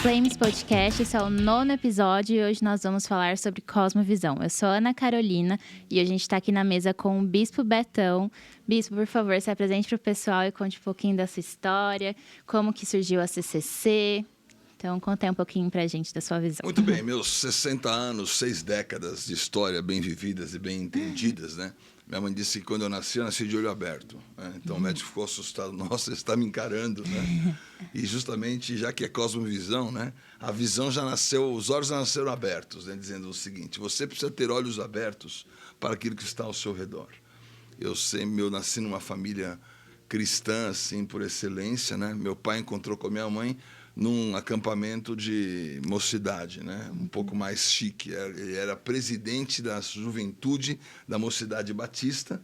Flames Podcast, esse é o 9º episódio e hoje nós vamos falar sobre cosmovisão. Eu sou a Ana Carolina e hoje a gente está aqui na mesa com o Bispo Betão. Bispo, por favor, se apresente para o pessoal e conte um pouquinho da sua história, como que surgiu a CCC. Então, conta aí um pouquinho pra gente da sua visão. Muito bem, meus 60 anos, 6 décadas de história bem vividas e bem entendidas, né? Minha mãe disse que quando eu nasci de olho aberto, né? Então o médico ficou assustado. Nossa, ele está me encarando, né? E justamente, já que é cosmovisão, né? A visão já nasceu, os olhos já nasceram abertos, né? Dizendo o seguinte: você precisa ter olhos abertos para aquilo que está ao seu redor. Eu nasci numa família cristã, assim, por excelência, né? Meu pai encontrou com a minha mãe num acampamento de mocidade, né? Um pouco mais chique. Ele era presidente da juventude da Mocidade Batista.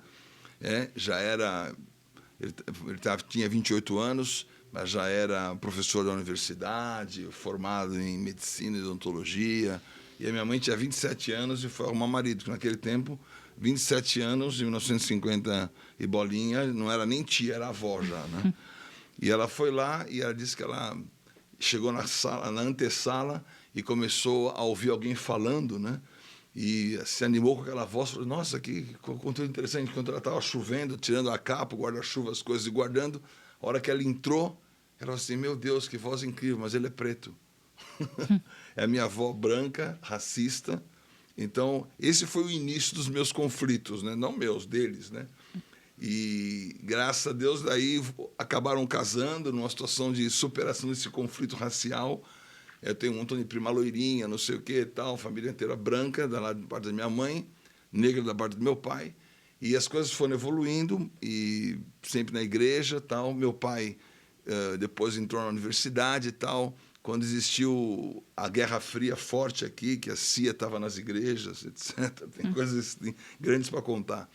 Tinha 28 anos, mas já era professor da universidade, formado em medicina e odontologia. E a minha mãe tinha 27 anos e foi arrumar marido, que naquele tempo, 27 anos, em 1950 e bolinha, não era nem tia, era avó já, né? E ela foi lá e ela disse que ela chegou na sala, na antessala, e começou a ouvir alguém falando, né? E se animou com aquela voz, falou: nossa, que conteúdo interessante. Quando ela estava chovendo, tirando a capa, o guarda-chuva, as coisas, e guardando, a hora que ela entrou, ela falou assim: meu Deus, que voz incrível, mas ele é preto. É a minha avó branca, racista. Então, esse foi o início dos meus conflitos, né? Não meus, deles, né? E, graças a Deus, daí acabaram casando numa situação de superação desse conflito racial. Eu tenho um montão de prima loirinha, não sei o que e tal, família inteira branca, da parte da minha mãe, negra da parte do meu pai. E as coisas foram evoluindo, e sempre na igreja tal. Meu pai depois entrou na universidade e tal. Quando existiu a Guerra Fria forte aqui, que a CIA estava nas igrejas, etc. Tem coisas grandes para contar.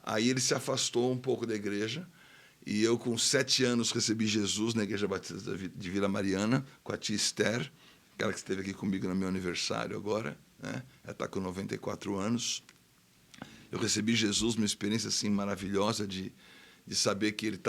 Aí ele se afastou um pouco da igreja, e eu, com 7 anos, recebi Jesus na Igreja Batista de Vila Mariana, com a tia Esther, aquela que esteve aqui comigo no meu aniversário agora, né? Ela está com 94 anos. Eu recebi Jesus, uma experiência assim maravilhosa de saber que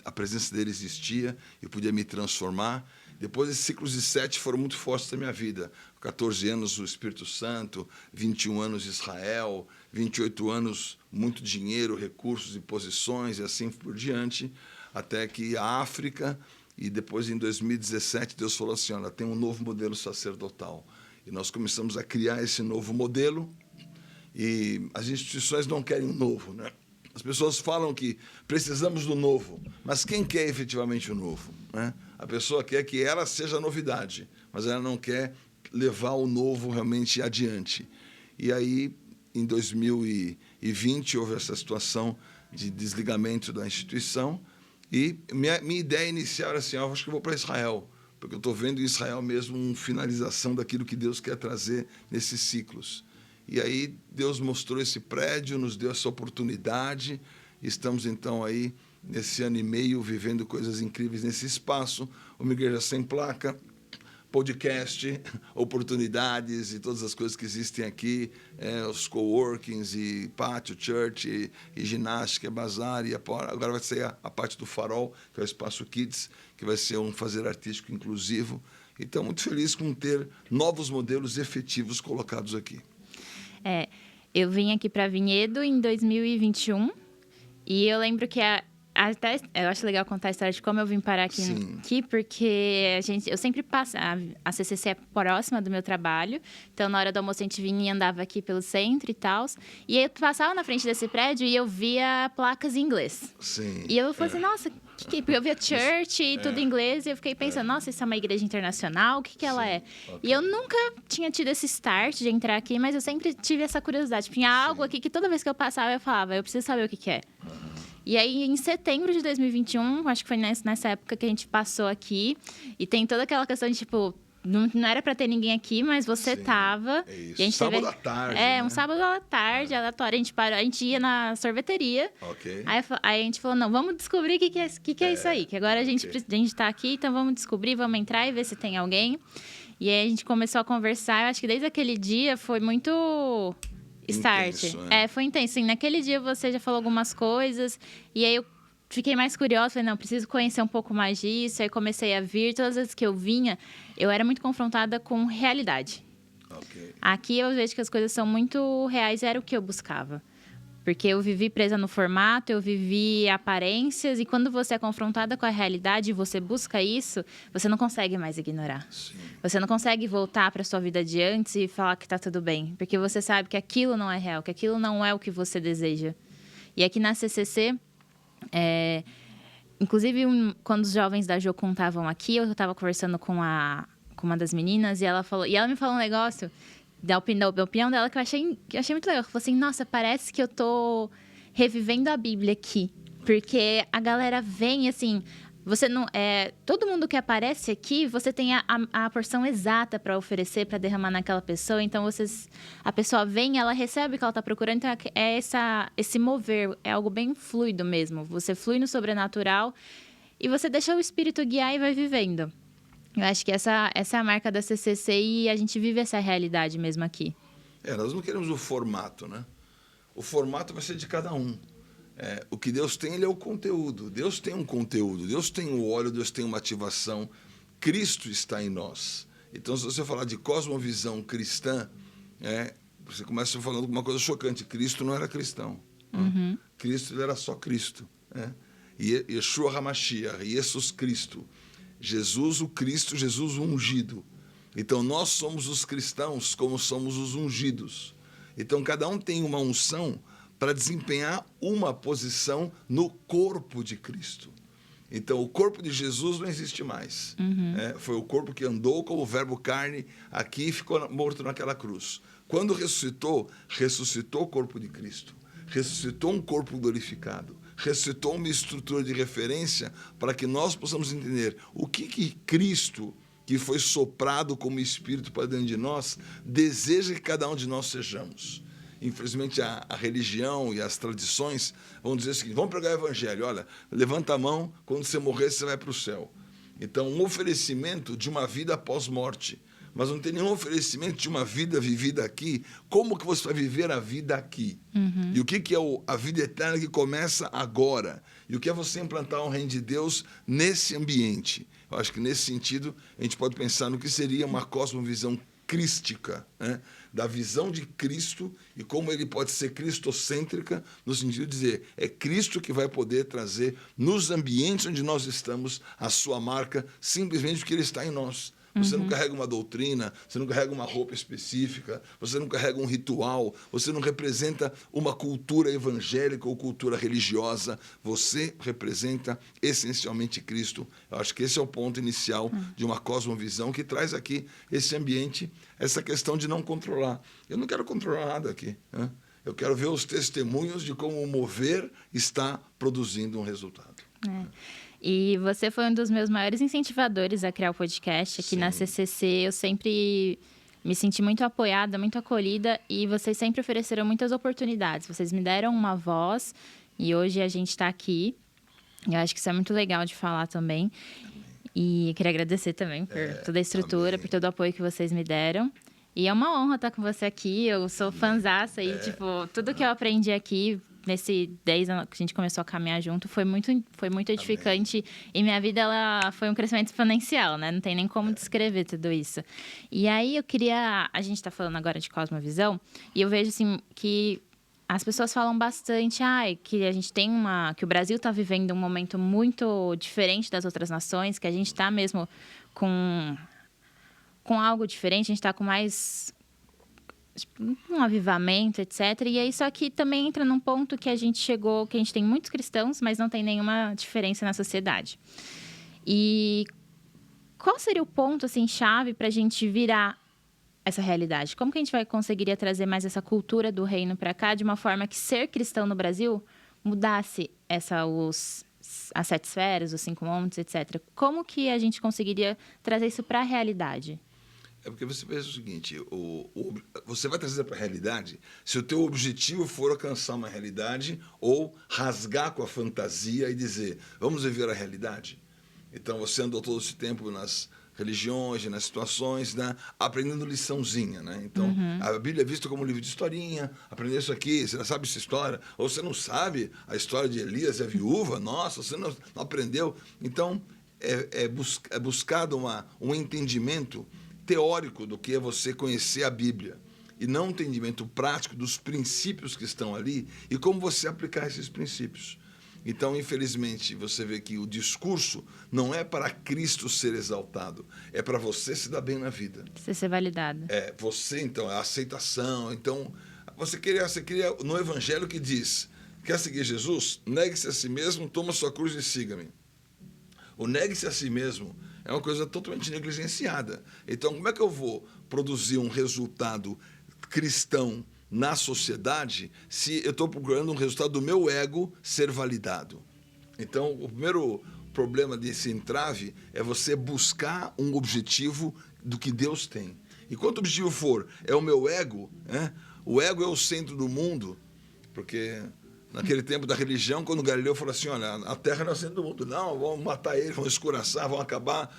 a presença dele existia e podia me transformar. Depois, esses ciclos de 7 foram muito fortes na minha vida. 14 anos o Espírito Santo, 21 anos Israel, 28 anos muito dinheiro, recursos e posições, e assim por diante, até que a África. E depois, em 2017, Deus falou assim: olha, tem um novo modelo sacerdotal. E nós começamos a criar esse novo modelo, e as instituições não querem um novo, né? As pessoas falam que precisamos do novo, mas quem quer efetivamente o novo, né? A pessoa quer que ela seja a novidade, mas ela não quer levar o novo realmente adiante. E aí, em 2020, houve essa situação de desligamento da instituição, e minha ideia inicial era assim: eu acho que eu vou para Israel, porque eu estou vendo em Israel mesmo uma finalização daquilo que Deus quer trazer nesses ciclos. E aí Deus mostrou esse prédio, nos deu essa oportunidade. Estamos, então, aí, nesse ano e meio, vivendo coisas incríveis nesse espaço. Uma igreja sem placa, podcast, oportunidades e todas as coisas que existem aqui, os coworkings e pátio, church, e ginástica, bazar, e agora vai ser a parte do Farol, que é o Espaço Kids, que vai ser um fazer artístico inclusivo. Então, muito feliz com ter novos modelos efetivos colocados aqui. Eu vim aqui para Vinhedo em 2021 e eu lembro que até eu acho legal contar a história de como eu vim parar aqui, porque eu sempre passo, a CCC é próxima do meu trabalho, então na hora do almoço a gente vinha e andava aqui pelo centro e tal, e eu passava na frente desse prédio e eu via placas em inglês. Sim. E eu falei assim: nossa, porque eu via church e tudo em inglês, e eu fiquei pensando: nossa, isso é uma igreja internacional, o que ela é? Okay. E eu nunca tinha tido esse start de entrar aqui, mas eu sempre tive essa curiosidade. Tinha algo aqui que toda vez que eu passava eu falava: eu preciso saber o que é. E aí, em setembro de 2021, acho que foi nessa época que a gente passou aqui, e tem toda aquela questão de, tipo, não era pra ter ninguém aqui, mas você tava. É isso. E a gente sábado à tarde. Um sábado à tarde, aleatório. A gente ia na sorveteria. Ok. Aí a gente falou: não, vamos descobrir o que é isso aí. Que agora a gente tá aqui, então vamos descobrir, vamos entrar e ver se tem alguém. E aí a gente começou a conversar. Eu acho que desde aquele dia foi muito start. Intenso, foi intenso. Assim, naquele dia você já falou algumas coisas, e aí eu fiquei mais curiosa, falei, não, preciso conhecer um pouco mais disso. Aí comecei a vir, todas as vezes que eu vinha, eu era muito confrontada com realidade. Okay. Aqui eu vejo que as coisas são muito reais, era o que eu buscava. Porque eu vivi presa no formato, eu vivi aparências, e quando você é confrontada com a realidade e você busca isso, você não consegue mais ignorar. Sim. Você não consegue voltar para a sua vida de antes e falar que está tudo bem. Porque você sabe que aquilo não é real, que aquilo não é o que você deseja. E aqui na CCC, inclusive, quando os jovens da Jocum estavam aqui, eu estava conversando com uma das meninas, e ela me falou um negócio da opinião dela que eu achei muito legal. Ela falou assim, nossa, parece que eu tô revivendo a Bíblia aqui. Porque a galera vem, assim, você não... todo mundo que aparece aqui, você tem a porção exata para oferecer, para derramar naquela pessoa. Então, a pessoa vem, ela recebe o que ela tá procurando. Então, esse mover, é algo bem fluido mesmo. Você flui no sobrenatural e você deixa o Espírito guiar e vai vivendo. Eu acho que essa é a marca da CCC e a gente vive essa realidade mesmo aqui. Nós não queremos o formato, né? O formato vai ser de cada um. O que Deus tem, ele é o conteúdo. Deus tem um conteúdo, Deus tem o óleo, Deus tem uma ativação. Cristo está em nós. Então, se você falar de cosmovisão cristã, você começa falando uma coisa chocante. Cristo não era cristão. Uhum. Cristo, ele era só Cristo. Yeshua HaMashiach, Jesus Cristo. Jesus o Cristo, Jesus o ungido. Então, nós somos os cristãos como somos os ungidos. Então, cada um tem uma unção para desempenhar uma posição no corpo de Cristo. Então, o corpo de Jesus não existe mais. Uhum. Foi o corpo que andou como verbo carne aqui e ficou morto naquela cruz. Quando ressuscitou o corpo de Cristo. Ressuscitou um corpo glorificado. Ressuscitou uma estrutura de referência para que nós possamos entender o que Cristo, que foi soprado como Espírito para dentro de nós, deseja que cada um de nós sejamos. Infelizmente, a religião e as tradições vão dizer o seguinte, vamos pregar o evangelho, olha, levanta a mão, quando você morrer, você vai para o céu. Então, um oferecimento de uma vida após morte, mas não tem nenhum oferecimento de uma vida vivida aqui. Como que você vai viver a vida aqui? Uhum. E o que é a vida eterna que começa agora? E o que é você implantar o reino de Deus nesse ambiente? Eu acho que, nesse sentido, a gente pode pensar no que seria uma cosmovisão crística, né? Da visão de Cristo e como ele pode ser cristocêntrica, no sentido de dizer, é Cristo que vai poder trazer nos ambientes onde nós estamos a sua marca, simplesmente porque ele está em nós. Você não carrega uma doutrina, você não carrega uma roupa específica, você não carrega um ritual, você não representa uma cultura evangélica ou cultura religiosa, você representa essencialmente Cristo. Eu acho que esse é o ponto inicial de uma cosmovisão que traz aqui esse ambiente, essa questão de não controlar. Eu não quero controlar nada aqui, né? Eu quero ver os testemunhos de como o mover está produzindo um resultado. E você foi um dos meus maiores incentivadores a criar o podcast aqui na CCC. Eu sempre me senti muito apoiada, muito acolhida, e vocês sempre ofereceram muitas oportunidades. Vocês me deram uma voz e hoje a gente está aqui. Eu acho que isso é muito legal de falar também. E queria agradecer também por toda a estrutura, por todo o apoio que vocês me deram. E é uma honra estar com você aqui. Eu sou fãzaça e, tudo que eu aprendi aqui, nesses 10 anos que a gente começou a caminhar junto, foi muito edificante. Amém. E minha vida, ela foi um crescimento exponencial, né? Não tem nem como descrever tudo isso. E aí, a gente está falando agora de cosmovisão, e eu vejo, assim, que as pessoas falam bastante, que a gente tem que o Brasil está vivendo um momento muito diferente das outras nações, que a gente está mesmo com algo diferente, a gente está com mais um avivamento, etc. E aí, só que também entra num ponto que a gente chegou, que a gente tem muitos cristãos, mas não tem nenhuma diferença na sociedade. E qual seria o ponto, assim, chave para a gente virar essa realidade? Como que a gente conseguiria trazer mais essa cultura do reino para cá, de uma forma que ser cristão no Brasil mudasse as 7 esferas, os 5 montes, etc. Como que a gente conseguiria trazer isso para a realidade? É porque você pensa o seguinte, você vai trazer para a realidade se o teu objetivo for alcançar uma realidade ou rasgar com a fantasia e dizer, vamos viver a realidade? Então, você andou todo esse tempo religiões, nas situações, né? Aprendendo liçãozinha, né? Então, a Bíblia é vista como um livro de historinha, aprender isso aqui, você já sabe essa história, ou você não sabe a história de Elias e a viúva, nossa, você não aprendeu. Então, é buscado um entendimento teórico do que é você conhecer a Bíblia, e não um entendimento prático dos princípios que estão ali e como você aplicar esses princípios. Então, infelizmente, você vê que o discurso não é para Cristo ser exaltado, é para você se dar bem na vida. Você ser validado. Você, então, a aceitação. Então, você queria no Evangelho que diz, quer seguir Jesus? Negue-se a si mesmo, toma sua cruz e siga-me. O negue-se a si mesmo é uma coisa totalmente negligenciada. Então, como é que eu vou produzir um resultado cristão na sociedade se eu estou procurando um resultado do meu ego ser validado? Então, o primeiro problema desse entrave é você buscar um objetivo do que Deus tem. E quanto o objetivo for, é o meu ego, né? O ego é o centro do mundo, porque naquele tempo da religião, quando Galileu falou assim, olha, a terra não é o centro do mundo, não, vamos matar ele, vamos escuraçar, vamos acabar.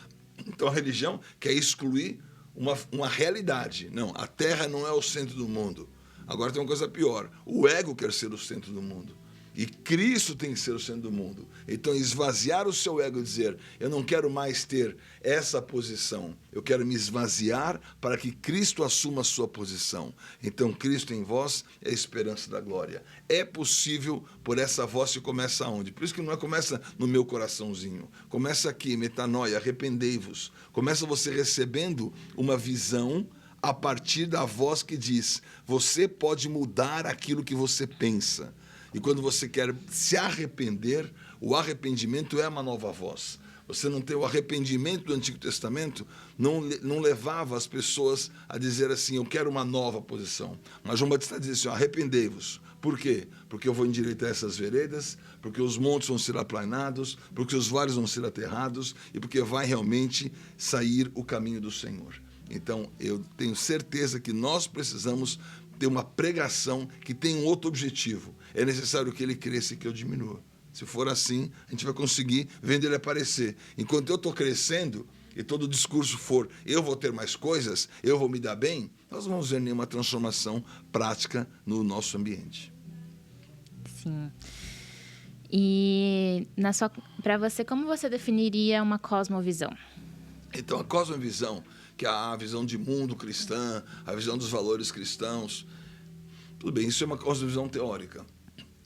Então a religião quer excluir uma realidade. Não, a terra não é o centro do mundo. Agora tem uma coisa pior, o ego quer ser o centro do mundo. E Cristo tem que ser o centro do mundo. Então, esvaziar o seu ego e dizer, eu não quero mais ter essa posição, eu quero me esvaziar para que Cristo assuma a sua posição. Então, Cristo em vós é a esperança da glória. É possível por essa voz que começa onde? Por isso que não começa no meu coraçãozinho. Começa aqui, metanoia, arrependei-vos. Começa você recebendo uma visão a partir da voz que diz, você pode mudar aquilo que você pensa. E quando você quer se arrepender, o arrependimento é uma nova voz. Você não tem o arrependimento do Antigo Testamento, não levava as pessoas a dizer assim, eu quero uma nova posição. Mas João Batista diz assim, arrependei-vos. Por quê? Porque eu vou endireitar essas veredas, porque os montes vão ser aplanados, porque os vales vão ser aterrados e porque vai realmente sair o caminho do Senhor. Então, eu tenho certeza que nós precisamos ter uma pregação que tem um outro objetivo. É necessário que ele cresça e que eu diminua. Se for assim, a gente vai conseguir vendo ele aparecer. Enquanto eu estou crescendo e todo o discurso for eu vou ter mais coisas, eu vou me dar bem, nós não vamos ver nenhuma transformação prática no nosso ambiente. Sim. E para você, como você definiria uma cosmovisão? Então, a cosmovisão, que é a visão de mundo cristã, a visão dos valores cristãos, tudo bem, isso é uma cosmovisão teórica.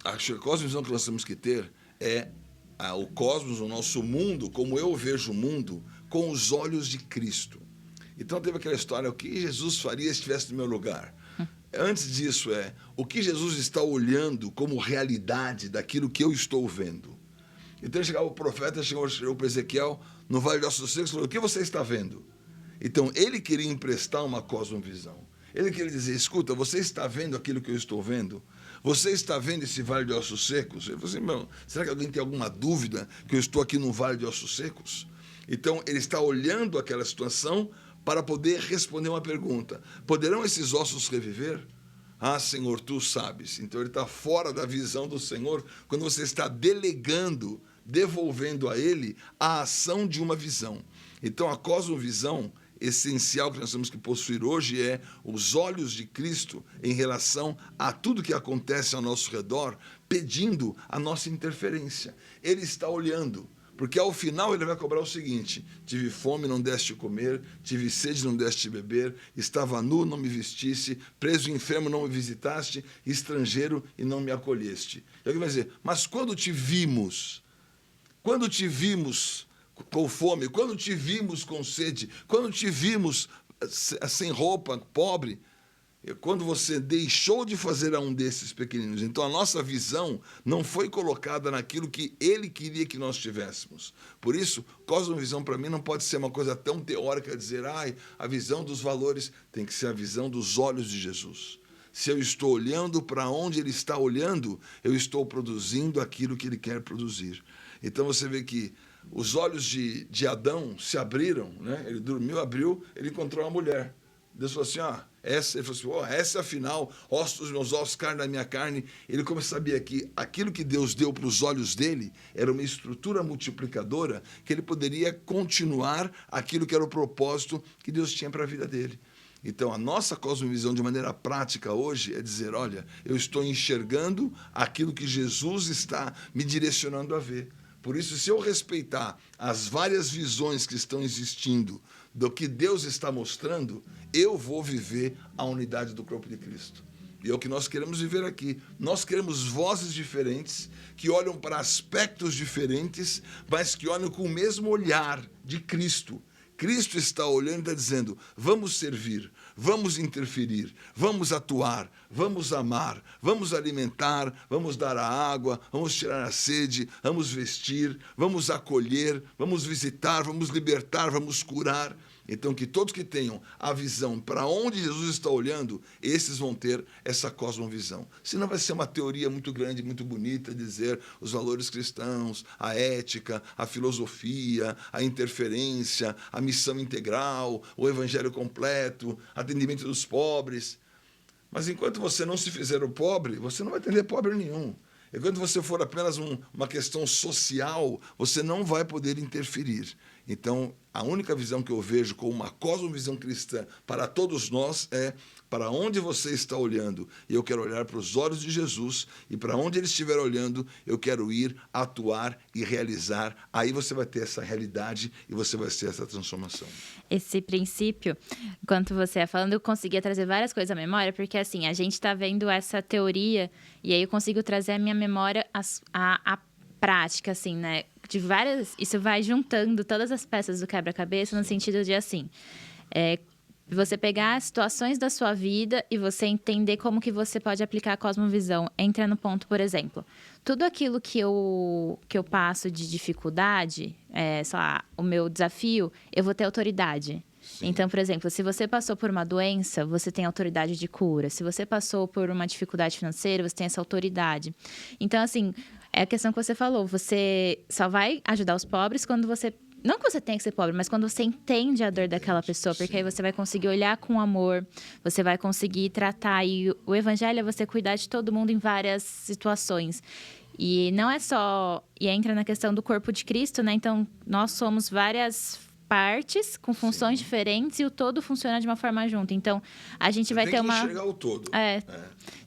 Acho que a cosmovisão que nós temos que ter é o cosmos, o nosso mundo, como eu vejo o mundo, com os olhos de Cristo. Então teve aquela história, o que Jesus faria se estivesse no meu lugar? Antes disso o que Jesus está olhando como realidade daquilo que eu estou vendo. Então chegava o profeta, chegou para Ezequiel, no Vale de Ossos Secos, e falou, o que você está vendo? Então ele queria emprestar uma cosmovisão. Ele queria dizer, escuta, você está vendo aquilo que eu estou vendo? Você está vendo esse vale de ossos secos? Eu falei assim, será que alguém tem alguma dúvida que eu estou aqui num vale de ossos secos? Então, ele está olhando aquela situação para poder responder uma pergunta. Poderão esses ossos reviver? Ah, Senhor, tu sabes. Então, ele está fora da visão do Senhor quando você está delegando, devolvendo a ele a ação de uma visão. Então, a cosmovisão essencial que nós temos que possuir hoje é os olhos de Cristo em relação a tudo que acontece ao nosso redor, pedindo a nossa interferência. Ele está olhando, porque ao final ele vai cobrar o seguinte, tive fome, não deste comer, tive sede, não deste beber, estava nu, não me vestisse, preso e enfermo, não me visitaste, estrangeiro e não me acolheste. E alguém vai dizer, mas quando te vimos com fome, quando te vimos com sede, quando te vimos sem roupa, pobre, quando você deixou de fazer a um desses pequeninos. Então, a nossa visão não foi colocada naquilo que ele queria que nós tivéssemos. Por isso, cosmovisão para mim não pode ser uma coisa tão teórica, dizer, a visão dos valores tem que ser a visão dos olhos de Jesus. Se eu estou olhando para onde ele está olhando, eu estou produzindo aquilo que ele quer produzir. Então, você vê que os olhos de Adão se abriram, né? Ele dormiu, abriu, ele encontrou uma mulher. Deus falou assim, Ele falou assim, essa é a final, ossos dos meus ossos, carne da minha carne. Ele como sabia que aquilo que Deus deu para os olhos dele era uma estrutura multiplicadora, que ele poderia continuar aquilo que era o propósito que Deus tinha para a vida dele. Então, a nossa cosmovisão de maneira prática hoje é dizer, olha, eu estou enxergando aquilo que Jesus está me direcionando a ver. Por isso, se eu respeitar as várias visões que estão existindo do que Deus está mostrando, eu vou viver a unidade do corpo de Cristo. E é o que nós queremos viver aqui. Nós queremos vozes diferentes, que olham para aspectos diferentes, mas que olham com o mesmo olhar de Cristo. Cristo está olhando e está dizendo, vamos servir, vamos interferir, vamos atuar, vamos amar, vamos alimentar, vamos dar a água, vamos tirar a sede, vamos vestir, vamos acolher, vamos visitar, vamos libertar, vamos curar. Então, que todos que tenham a visão para onde Jesus está olhando, esses vão ter essa cosmovisão. Senão vai ser uma teoria muito grande, muito bonita, dizer os valores cristãos, a ética, a filosofia, a interferência, a missão integral, o evangelho completo, atendimento dos pobres. Mas enquanto você não se fizer o pobre, você não vai atender pobre nenhum. Enquanto você for apenas uma questão social, você não vai poder interferir. Então, a única visão que eu vejo como uma cosmovisão cristã para todos nós é para onde você está olhando. E eu quero olhar para os olhos de Jesus, e para onde ele estiver olhando, eu quero ir, atuar e realizar. Aí você vai ter essa realidade e você vai ter essa transformação. Esse princípio, enquanto você ia falando, eu conseguia trazer várias coisas à memória, porque assim, a gente está vendo essa teoria, e aí eu consigo trazer à minha memória a prática, assim, né? De várias, isso vai juntando todas as peças do quebra-cabeça no sentido de, assim, você pegar situações da sua vida e você entender como que você pode aplicar a cosmovisão. Entra no ponto, por exemplo, tudo aquilo que eu passo de dificuldade, sei lá, o meu desafio, eu vou ter autoridade. Sim. Então, por exemplo, se você passou por uma doença, você tem autoridade de cura. Se você passou por uma dificuldade financeira, você tem essa autoridade. Então, assim, é a questão que você falou. Você só vai ajudar os pobres quando você... Não que você tenha que ser pobre, mas quando você entende a dor daquela pessoa. Porque Sim. aí você vai conseguir olhar com amor, você vai conseguir tratar. E o evangelho é você cuidar de todo mundo em várias situações. E não é só... E entra na questão do corpo de Cristo, né? Então, nós somos várias partes com funções Sim. diferentes e o todo funciona de uma forma junta. Então, a gente vai ter uma... Tem que enxergar o todo.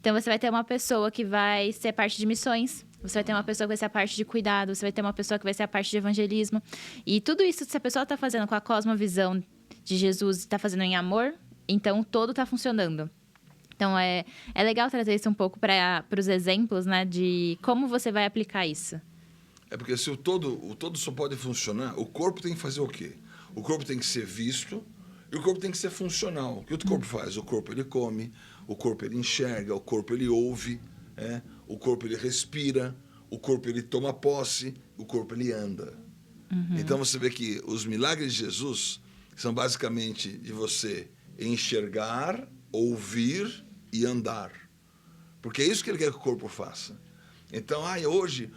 Então, você vai ter uma pessoa que vai ser parte de missões, você vai ter uma pessoa que vai ser a parte de cuidado, você vai ter uma pessoa que vai ser a parte de evangelismo. E tudo isso, se a pessoa está fazendo com a cosmovisão de Jesus e está fazendo em amor, então o todo está funcionando. Então, é legal trazer isso um pouco para os exemplos, né, de como você vai aplicar isso. É porque se o todo só pode funcionar, o corpo tem que fazer o quê? O corpo tem que ser visto e o corpo tem que ser funcional. O que o corpo faz? O corpo ele come, o corpo ele enxerga, o corpo ele ouve, o corpo ele respira, o corpo ele toma posse, o corpo ele anda. Uhum. Então você vê que os milagres de Jesus são basicamente de você enxergar, ouvir e andar. Porque é isso que ele quer que o corpo faça. Então, hoje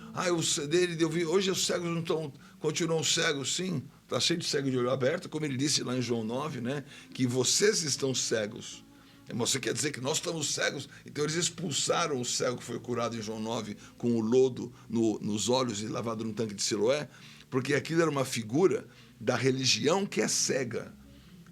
os cegos não continuam cegos, sim. Está cheio de cego de olho aberto, como ele disse lá em João 9, né? Que vocês estão cegos. Você quer dizer que nós estamos cegos? Então, eles expulsaram o cego que foi curado em João 9 com o lodo nos olhos e lavado no tanque de Siloé, porque aquilo era uma figura da religião que é cega.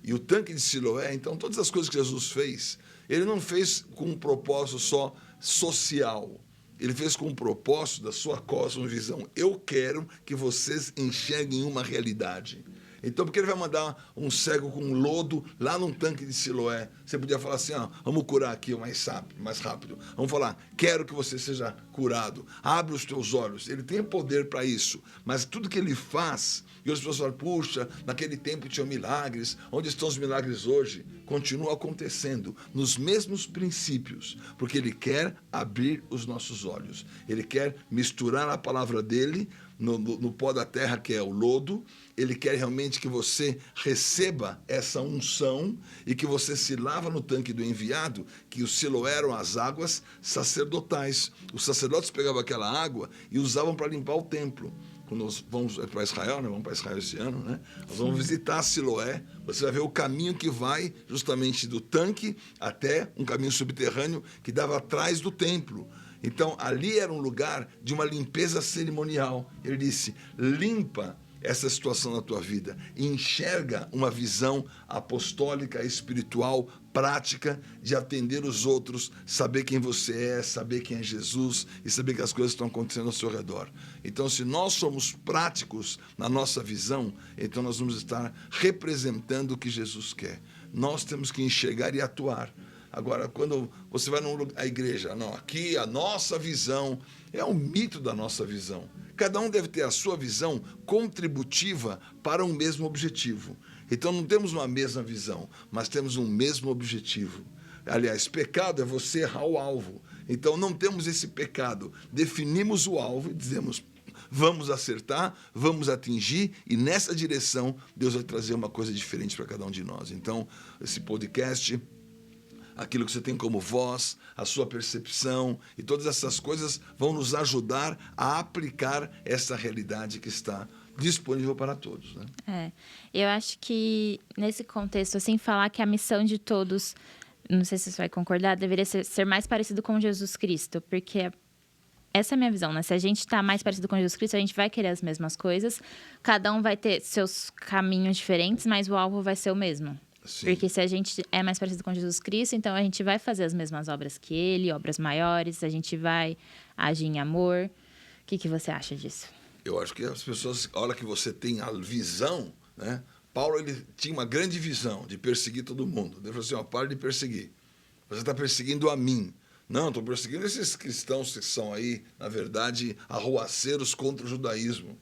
E o tanque de Siloé, então, todas as coisas que Jesus fez, ele não fez com um propósito só social. Ele fez com o propósito da sua cosmovisão. Eu quero que vocês enxerguem uma realidade. Então, por que ele vai mandar um cego com um lodo lá num tanque de Siloé? Você podia falar assim, vamos curar aqui mais rápido. Vamos falar, quero que você seja curado. Abre os teus olhos. Ele tem poder para isso. Mas tudo que ele faz, e as pessoas falam, puxa, naquele tempo tinham milagres. Onde estão os milagres hoje? Continua acontecendo nos mesmos princípios. Porque ele quer abrir os nossos olhos. Ele quer misturar a palavra dele no pó da terra, que é o lodo. Ele quer realmente que você receba essa unção e que você se lava no tanque do enviado, que o Siloé eram as águas sacerdotais. Os sacerdotes pegavam aquela água e usavam para limpar o templo. quando nós vamos para Israel, né? Vamos para Israel esse ano, né? Nós vamos visitar Siloé. Você vai ver o caminho que vai justamente do tanque até um caminho subterrâneo que dava atrás do templo. Então, ali era um lugar de uma limpeza cerimonial. Ele disse, limpa essa situação na tua vida, enxerga uma visão apostólica, espiritual, prática de atender os outros, saber quem você é, saber quem é Jesus e saber que as coisas estão acontecendo ao seu redor. Então, se nós somos práticos na nossa visão, então nós vamos estar representando o que Jesus quer. Nós temos que enxergar e atuar. Agora, quando você vai à igreja, não, aqui a nossa visão é um mito da nossa visão. Cada um deve ter a sua visão contributiva para um mesmo objetivo. Então, não temos uma mesma visão, mas temos um mesmo objetivo. Aliás, pecado é você errar o alvo. Então, não temos esse pecado. Definimos o alvo e dizemos, vamos acertar, vamos atingir, e nessa direção, Deus vai trazer uma coisa diferente para cada um de nós. Então, esse podcast, aquilo que você tem como voz, a sua percepção e todas essas coisas vão nos ajudar a aplicar essa realidade que está disponível para todos, né? Eu acho que nesse contexto, assim, falar que a missão de todos, não sei se você vai concordar, deveria ser mais parecido com Jesus Cristo, porque essa é a minha visão, né? Se a gente está mais parecido com Jesus Cristo, a gente vai querer as mesmas coisas, cada um vai ter seus caminhos diferentes, mas o alvo vai ser o mesmo. Sim. Porque se a gente é mais parecido com Jesus Cristo, então a gente vai fazer as mesmas obras que ele, obras maiores, a gente vai agir em amor. O que você acha disso? Eu acho que as pessoas, a hora que você tem a visão, né? Paulo, ele tinha uma grande visão de perseguir todo mundo. Ele falou assim, ó, para de perseguir. Você está perseguindo a mim. Não, estou perseguindo esses cristãos que são aí, na verdade, arruaceiros contra o judaísmo.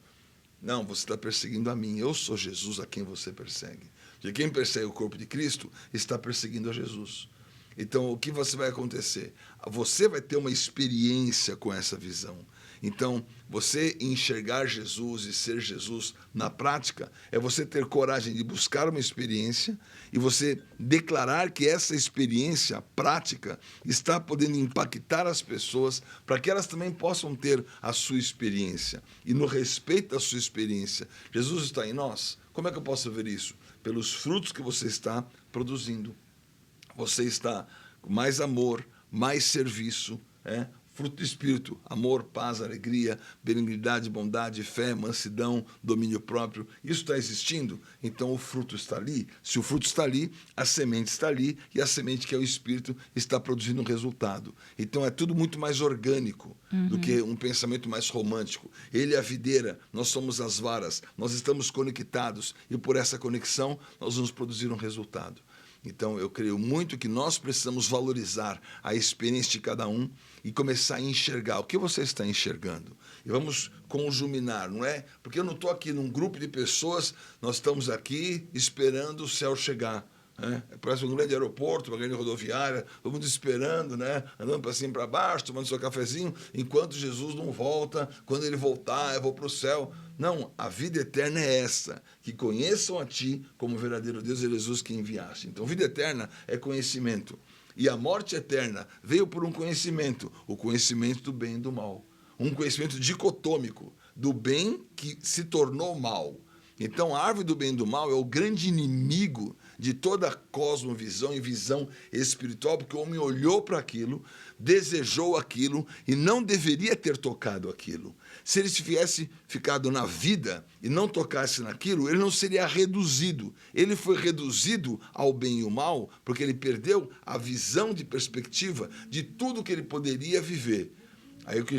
Não, você está perseguindo a mim. Eu sou Jesus a quem você persegue. De quem persegue o corpo de Cristo está perseguindo a Jesus. Então, o que vai acontecer? Você vai ter uma experiência com essa visão. Então, você enxergar Jesus e ser Jesus na prática é você ter coragem de buscar uma experiência e você declarar que essa experiência prática está podendo impactar as pessoas para que elas também possam ter a sua experiência. E no respeito à sua experiência, Jesus está em nós. Como é que eu posso ver isso? Pelos frutos que você está produzindo. Você está com mais amor, mais serviço, fruto do Espírito, amor, paz, alegria, benignidade, bondade, fé, mansidão, domínio próprio. Isso está existindo? Então o fruto está ali. Se o fruto está ali, a semente está ali e a semente que é o Espírito está produzindo um resultado. Então é tudo muito mais orgânico do que um pensamento mais romântico. Ele é a videira, nós somos as varas, nós estamos conectados e por essa conexão nós vamos produzir um resultado. Então, eu creio muito que nós precisamos valorizar a experiência de cada um e começar a enxergar o que você está enxergando. E vamos conjuminar, não é? Porque eu não estou aqui num grupo de pessoas, nós estamos aqui esperando o céu chegar. Parece um grande aeroporto, uma grande rodoviária, todo mundo esperando, né? Andando para cima e para baixo, tomando seu cafezinho, enquanto Jesus não volta. Quando ele voltar, eu vou para o céu. Não, a vida eterna é essa, que conheçam a ti como verdadeiro Deus e Jesus que enviaste. Então, vida eterna é conhecimento. E a morte eterna veio por um conhecimento, o conhecimento do bem e do mal. Um conhecimento dicotômico, do bem que se tornou mal. Então, a árvore do bem e do mal é o grande inimigo de toda a cosmovisão e visão espiritual, porque o homem olhou para aquilo, desejou aquilo e não deveria ter tocado aquilo. Se ele tivesse ficado na vida e não tocasse naquilo, ele não seria reduzido. Ele foi reduzido ao bem e o mal porque ele perdeu a visão de perspectiva de tudo que ele poderia viver. Aí o que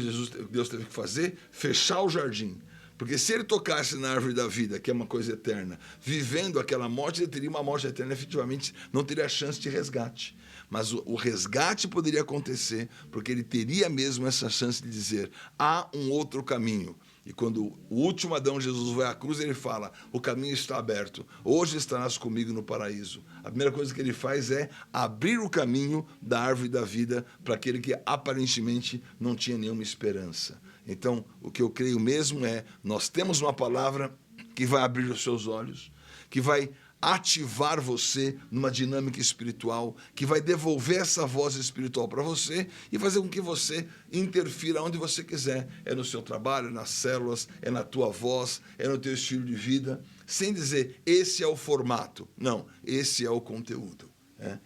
Deus teve que fazer? Fechar o jardim. Porque se ele tocasse na árvore da vida, que é uma coisa eterna, vivendo aquela morte, ele teria uma morte eterna, efetivamente não teria chance de resgate. Mas o resgate poderia acontecer, porque ele teria mesmo essa chance de dizer, há um outro caminho. E quando o último Adão, Jesus, vai à cruz, ele fala, o caminho está aberto, hoje estarás comigo no paraíso. A primeira coisa que ele faz é abrir o caminho da árvore da vida para aquele que aparentemente não tinha nenhuma esperança. Então, o que eu creio mesmo é, nós temos uma palavra que vai abrir os seus olhos, que vai ativar você numa dinâmica espiritual, que vai devolver essa voz espiritual para você e fazer com que você interfira onde você quiser. É no seu trabalho, é nas células, é na tua voz, é no teu estilo de vida, sem dizer, esse é o formato. Não, esse é o conteúdo.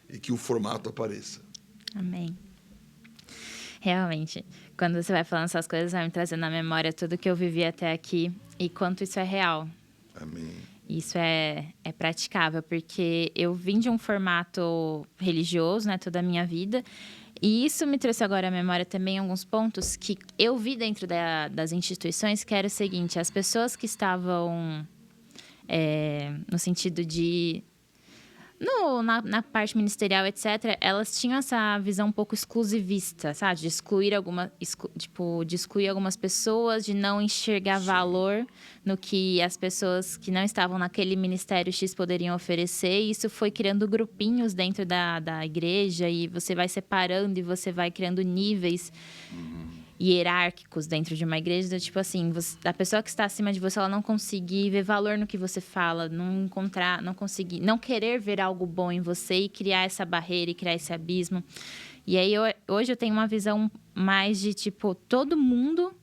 E que o formato apareça. Amém. Realmente, quando você vai falando essas coisas, vai me trazendo na memória tudo que eu vivi até aqui e quanto isso é real. Amém. Isso é praticável, porque eu vim de um formato religioso, né, toda a minha vida, e isso me trouxe agora à memória também alguns pontos que eu vi dentro das instituições, que era o seguinte: as pessoas que estavam no sentido de... Na parte ministerial, etc., elas tinham essa visão um pouco exclusivista, sabe? De excluir algumas pessoas, de não enxergar valor no que as pessoas que não estavam naquele ministério X poderiam oferecer. E isso foi criando grupinhos dentro da igreja, e você vai separando e você vai criando níveis hierárquicos dentro de uma igreja, tipo assim, a pessoa que está acima de você, ela não conseguir ver valor no que você fala, não querer ver algo bom em você e criar essa barreira e criar esse abismo. E aí, hoje eu tenho uma visão mais de, tipo, todo mundo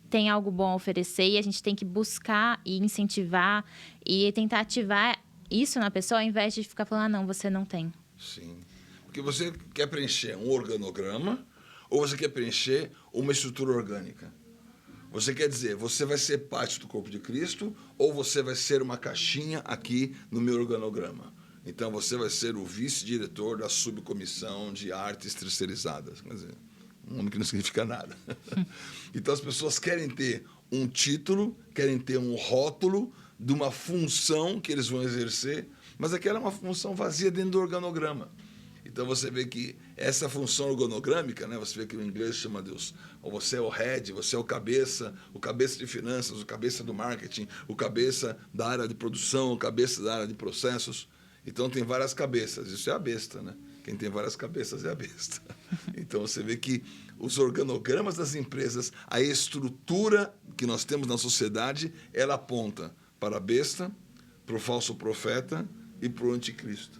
tem algo bom a oferecer e a gente tem que buscar e incentivar e tentar ativar isso na pessoa, ao invés de ficar falando, não, você não tem. Sim, porque você quer preencher um organograma ou você quer preencher uma estrutura orgânica? Você quer dizer, você vai ser parte do corpo de Cristo ou você vai ser uma caixinha aqui no meu organograma? Então, você vai ser o vice-diretor da subcomissão de artes terceirizadas. Quer dizer, um nome que não significa nada. Então, as pessoas querem ter um título, querem ter um rótulo de uma função que eles vão exercer, mas aquela é uma função vazia dentro do organograma. Então, você vê que essa função organogrâmica, né, você vê que o inglês chama Deus, ou você é o head, você é o cabeça de finanças, o cabeça do marketing, o cabeça da área de produção, o cabeça da área de processos. Então, tem várias cabeças. Isso é a besta, né? Quem tem várias cabeças é a besta. Então, você vê que os organogramas das empresas, a estrutura que nós temos na sociedade, ela aponta para a besta, para o falso profeta e para o anticristo.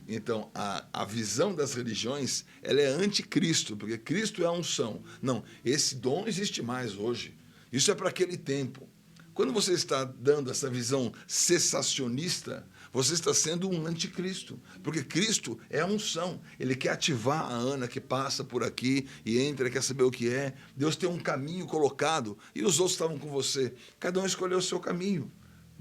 Então, a visão das religiões, ela é anticristo, porque Cristo é a unção. Não, esse dom não existe mais hoje. Isso é para aquele tempo. Quando você está dando essa visão cessacionista, você está sendo um anticristo, porque Cristo é a unção. Ele quer ativar a Ana que passa por aqui e entra, quer saber o que é. Deus tem um caminho colocado e os outros estavam com você. Cada um escolheu o seu caminho,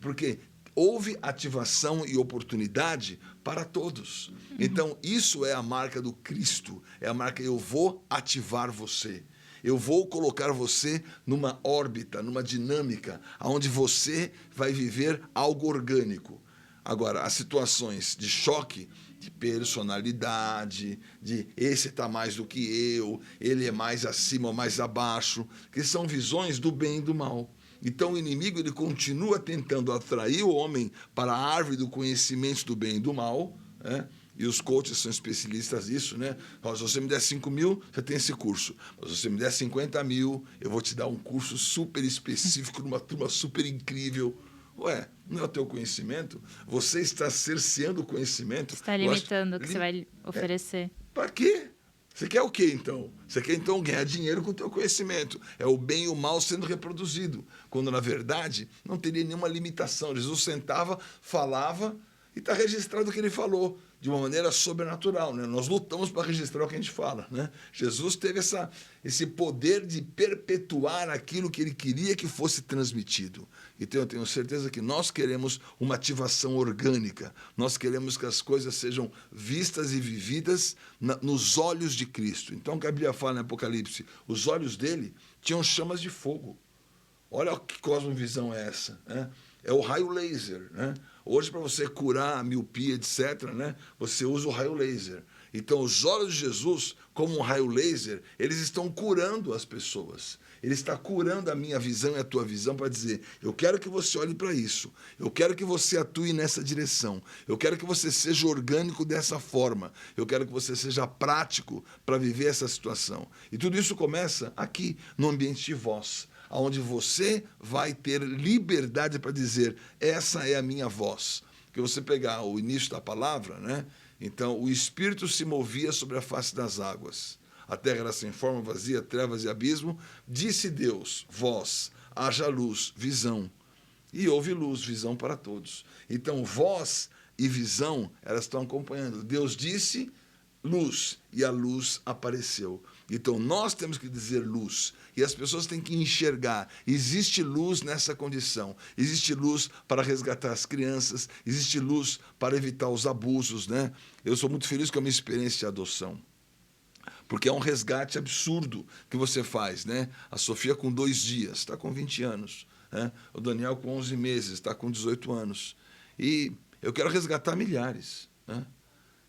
porque houve ativação e oportunidade para todos. Então, isso é a marca do Cristo. É a marca, eu vou ativar você. Eu vou colocar você numa órbita, numa dinâmica, onde você vai viver algo orgânico. Agora, as situações de choque, de personalidade, de esse está mais do que eu, ele é mais acima ou mais abaixo, que são visões do bem e do mal. Então, o inimigo ele continua tentando atrair o homem para a árvore do conhecimento do bem e do mal, né? E os coaches são especialistas nisso, né? Se você me der 5 mil, você tem esse curso. Mas se você me der 50 mil, eu vou te dar um curso super específico, numa turma super incrível. Ué, não é o teu conhecimento? Você está cerceando o conhecimento. Está limitando o que você vai oferecer. Para quê? Você quer o quê, então? Você quer, então, ganhar dinheiro com o teu conhecimento. É o bem e o mal sendo reproduzido. Quando, na verdade, não teria nenhuma limitação. Jesus sentava, falava e está registrado o que ele falou, de uma maneira sobrenatural, né? Nós lutamos para registrar o que a gente fala, né? Jesus teve esse poder de perpetuar aquilo que ele queria que fosse transmitido. Então, eu tenho certeza que nós queremos uma ativação orgânica. Nós queremos que as coisas sejam vistas e vividas nos olhos de Cristo. Então, o que a Bíblia fala em Apocalipse, os olhos dele tinham chamas de fogo. Olha que cosmovisão é essa, né? É o raio laser, né? Hoje, para você curar a miopia, etc., né, você usa o raio laser. Então, os olhos de Jesus, como um raio laser, eles estão curando as pessoas. Ele está curando a minha visão e a tua visão para dizer, eu quero que você olhe para isso, eu quero que você atue nessa direção, eu quero que você seja orgânico dessa forma, eu quero que você seja prático para viver essa situação. E tudo isso começa aqui, no ambiente de voz, onde você vai ter liberdade para dizer, essa é a minha voz, Porque você pegar o início da palavra, né? Então, o Espírito se movia sobre a face das águas. A terra era sem forma, vazia, trevas e abismo. Disse Deus, voz, haja luz, visão. E houve luz, visão para todos. Então, voz e visão, elas estão acompanhando. Deus disse luz, e a luz apareceu. Então, nós temos que dizer luz, e as pessoas têm que enxergar. Existe luz nessa condição. Existe luz para resgatar as crianças, existe luz para evitar os abusos, né? Eu sou muito feliz com a minha experiência de adoção, porque é um resgate absurdo que você faz, né? A Sofia com 2 dias, está com 20 anos. Né? O Daniel com 11 meses, está com 18 anos. E eu quero resgatar milhares. Né?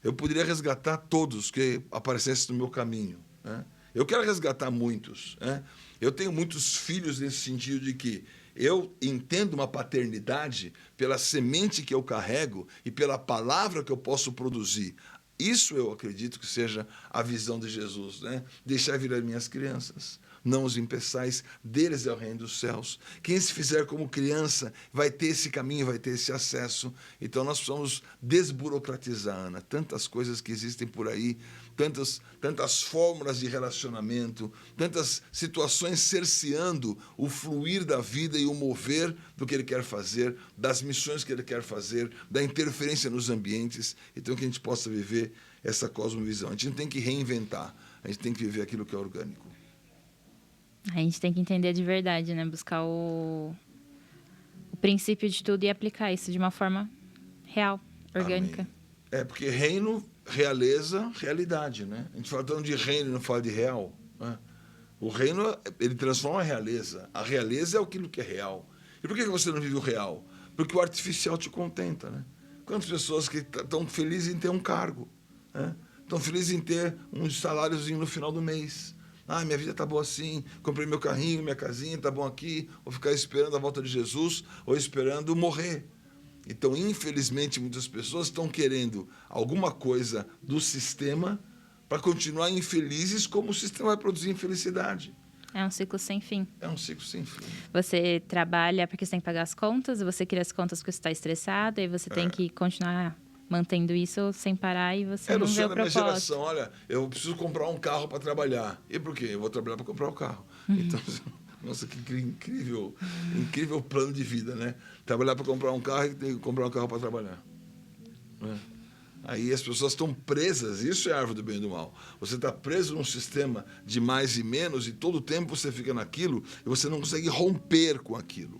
Eu poderia resgatar todos que aparecessem no meu caminho. Né? Eu quero resgatar muitos. Né? Eu tenho muitos filhos nesse sentido de que eu entendo uma paternidade pela semente que eu carrego e pela palavra que eu posso produzir. Isso eu acredito que seja a visão de Jesus, né? Deixar vir as minhas crianças, não os impeçais, deles é o reino dos céus. Quem se fizer como criança vai ter esse caminho, vai ter esse acesso. Então nós precisamos desburocratizar, Ana, tantas coisas que existem por aí, tantas fórmulas de relacionamento, tantas situações cerceando o fluir da vida e o mover do que ele quer fazer, das missões que ele quer fazer, da interferência nos ambientes. Então que a gente possa viver essa cosmovisão. A gente não tem que reinventar, a gente tem que viver aquilo que é orgânico. A gente tem que entender de verdade, né? Buscar o princípio de tudo e aplicar isso de uma forma real, orgânica. Amém. Porque reino, realeza, realidade, né? A gente fala tanto de reino e não fala de real. Né? O reino, ele transforma a realeza. A realeza é aquilo que é real. E por que você não vive o real? Porque o artificial te contenta, né? Quantas pessoas que estão felizes em ter um cargo, né? Estão felizes em ter um saláriozinho no final do mês. Ah, minha vida está boa assim, comprei meu carrinho, minha casinha, está bom aqui, vou ficar esperando a volta de Jesus ou esperando morrer. Então, infelizmente, muitas pessoas estão querendo alguma coisa do sistema para continuar infelizes, como o sistema vai produzir infelicidade. É um ciclo sem fim. É um ciclo sem fim. Você trabalha porque você tem que pagar as contas, você cria as contas porque você está estressado, e você tem que continuar mantendo isso sem parar e você não vê o propósito. Da minha geração, olha, eu preciso comprar um carro para trabalhar. E por quê? Eu vou trabalhar para comprar o carro. Então, nossa, que incrível plano de vida, né? Trabalhar para comprar um carro e tem que comprar um carro para trabalhar. Né? Aí as pessoas estão presas, isso é a árvore do bem e do mal. Você está preso num sistema de mais e menos e todo o tempo você fica naquilo e você não consegue romper com aquilo.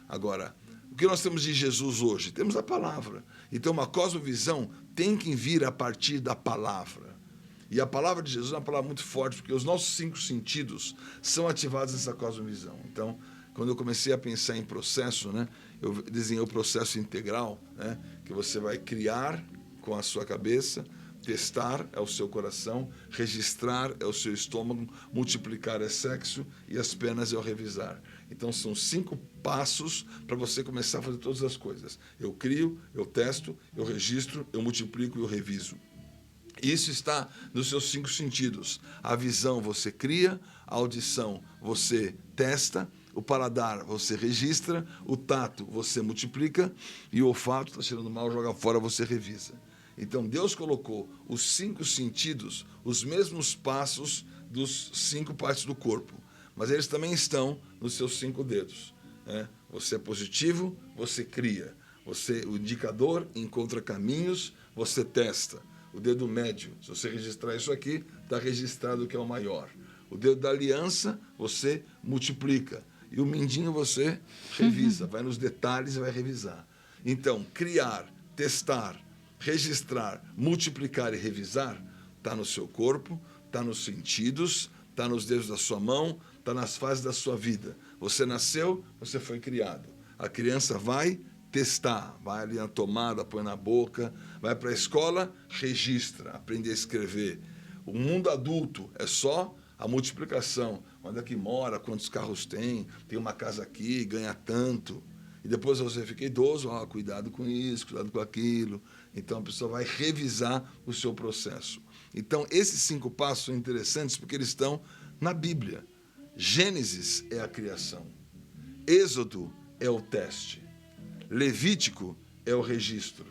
Agora, o que nós temos de Jesus hoje? Temos a palavra. Então, uma cosmovisão tem que vir a partir da palavra. E a palavra de Jesus é uma palavra muito forte, porque os nossos 5 sentidos são ativados nessa cosmovisão. Então, quando eu comecei a pensar em processo, né, eu desenhei o processo integral, né, que você vai criar com a sua cabeça, testar é o seu coração, registrar é o seu estômago, multiplicar é sexo e as penas é o revisar. Então, são 5 passos para você começar a fazer todas as coisas. Eu crio, eu testo, eu registro, eu multiplico e eu reviso. Isso está nos seus 5 sentidos. A visão você cria, a audição você testa, o paladar você registra, o tato você multiplica e o olfato, está cheirando mal, joga fora, você revisa. Então, Deus colocou os 5 sentidos, os mesmos passos dos 5 partes do corpo, mas eles também estão nos seus 5 dedos. Né? Você é positivo, você cria. O indicador encontra caminhos, você testa. O dedo médio, se você registrar isso aqui, está registrado o que é o maior. O dedo da aliança, você multiplica. E o mindinho você revisa, vai nos detalhes e vai revisar. Então, criar, testar, registrar, multiplicar e revisar está no seu corpo, está nos sentidos, está nos dedos da sua mão, está nas fases da sua vida. Você nasceu, você foi criado. A criança vai testar, vai ali na tomada, põe na boca, vai para a escola, registra, aprende a escrever. O mundo adulto é só a multiplicação. Onde é que mora, quantos carros tem uma casa aqui, ganha tanto. E depois você fica idoso, cuidado com isso, cuidado com aquilo. Então a pessoa vai revisar o seu processo. Então esses 5 passos são interessantes porque eles estão na Bíblia. Gênesis é a criação. Êxodo é o teste. Levítico é o registro.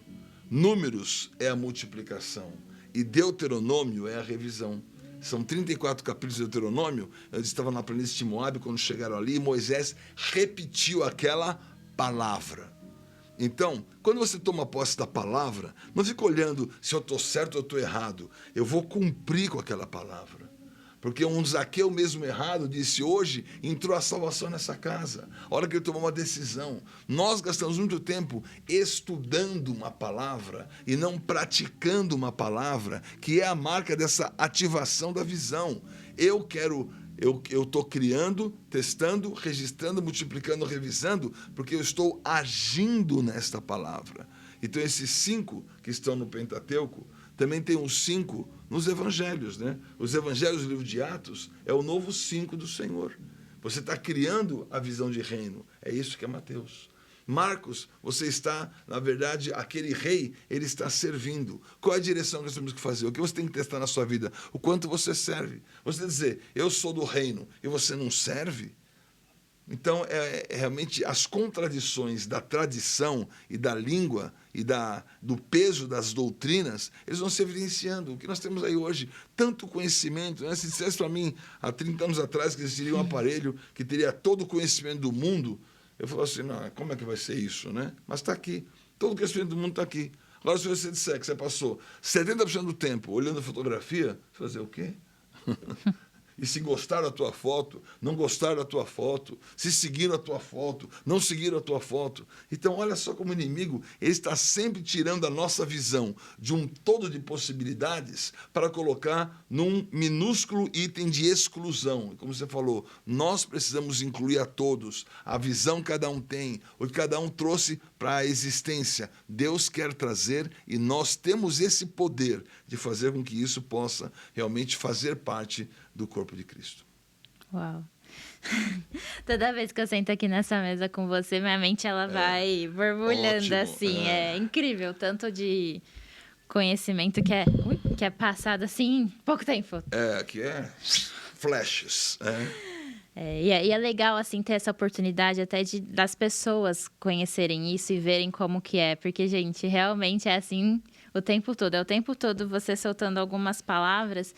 Números é a multiplicação e Deuteronômio é a revisão. São 34 capítulos de Deuteronômio. Eles estavam na planície de Moabe, quando chegaram ali, Moisés repetiu aquela palavra. Então, quando você toma posse da palavra, não fica olhando se eu estou certo ou estou errado. Eu vou cumprir com aquela palavra. Porque um Zaqueu mesmo errado disse, hoje entrou a salvação nessa casa. A hora que ele tomou uma decisão. Nós gastamos muito tempo estudando uma palavra e não praticando uma palavra, que é a marca dessa ativação da visão. Eu estou criando, testando, registrando, multiplicando, revisando, porque eu estou agindo nesta palavra. Então, esses 5 que estão no Pentateuco, também tem os 5 nos evangelhos, né? Os evangelhos do livro de Atos é o novo 5 do Senhor. Você está criando a visão de reino. É isso que é Mateus. Marcos, você está, na verdade, aquele rei, ele está servindo. Qual é a direção que nós temos que fazer? O que você tem que testar na sua vida? O quanto você serve. Você dizer, eu sou do reino e você não serve? Então, realmente as contradições da tradição e da língua e do peso das doutrinas, eles vão se evidenciando. O que nós temos aí hoje, tanto conhecimento, né? Se dissesse para mim, há 30 anos atrás, que existiria um aparelho que teria todo o conhecimento do mundo, eu falo assim, não, como é que vai ser isso, né? Mas está aqui, todo o conhecimento do mundo está aqui. Agora, se você disser que você passou 70% do tempo olhando a fotografia, você vai fazer o quê? E se gostaram da tua foto, não gostaram da tua foto, se seguiram a tua foto, não seguiram a tua foto. Então, olha só como o inimigo, ele está sempre tirando a nossa visão de um todo de possibilidades para colocar num minúsculo item de exclusão. E como você falou, nós precisamos incluir a todos. A visão que cada um tem, o que cada um trouxe para a existência, Deus quer trazer e nós temos esse poder de fazer com que isso possa realmente fazer parte do corpo de Cristo. Uau! Toda vez que eu sento aqui nessa mesa com você, minha mente ela vai borbulhando, ótimo, assim. É incrível, tanto de conhecimento que é passado assim em pouco tempo. Que é flashes. E é legal, assim, ter essa oportunidade até das pessoas conhecerem isso e verem como que é. Porque, gente, realmente é assim o tempo todo. É o tempo todo você soltando algumas palavras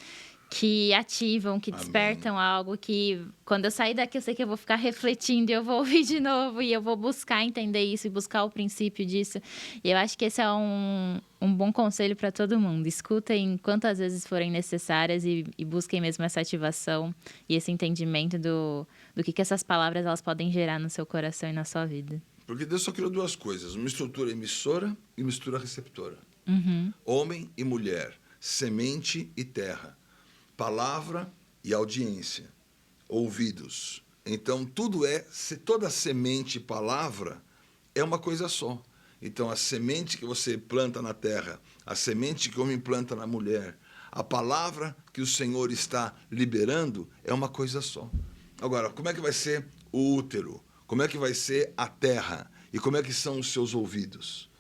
que ativam, que despertam algo que, quando eu sair daqui, eu sei que eu vou ficar refletindo e eu vou ouvir de novo e eu vou buscar entender isso e buscar o princípio disso. E eu acho que esse é um bom conselho para todo mundo. Escutem quantas vezes forem necessárias e busquem mesmo essa ativação e esse entendimento do que essas palavras elas podem gerar no seu coração e na sua vida. Porque Deus só criou 2 coisas, uma estrutura emissora e uma estrutura receptora. Homem e mulher, semente e terra. Palavra e audiência, ouvidos. Então, toda semente e palavra é uma coisa só. Então, a semente que você planta na terra, a semente que o homem planta na mulher, a palavra que o Senhor está liberando é uma coisa só. Agora, como é que vai ser o útero? Como é que vai ser a terra? E como é que são os seus ouvidos?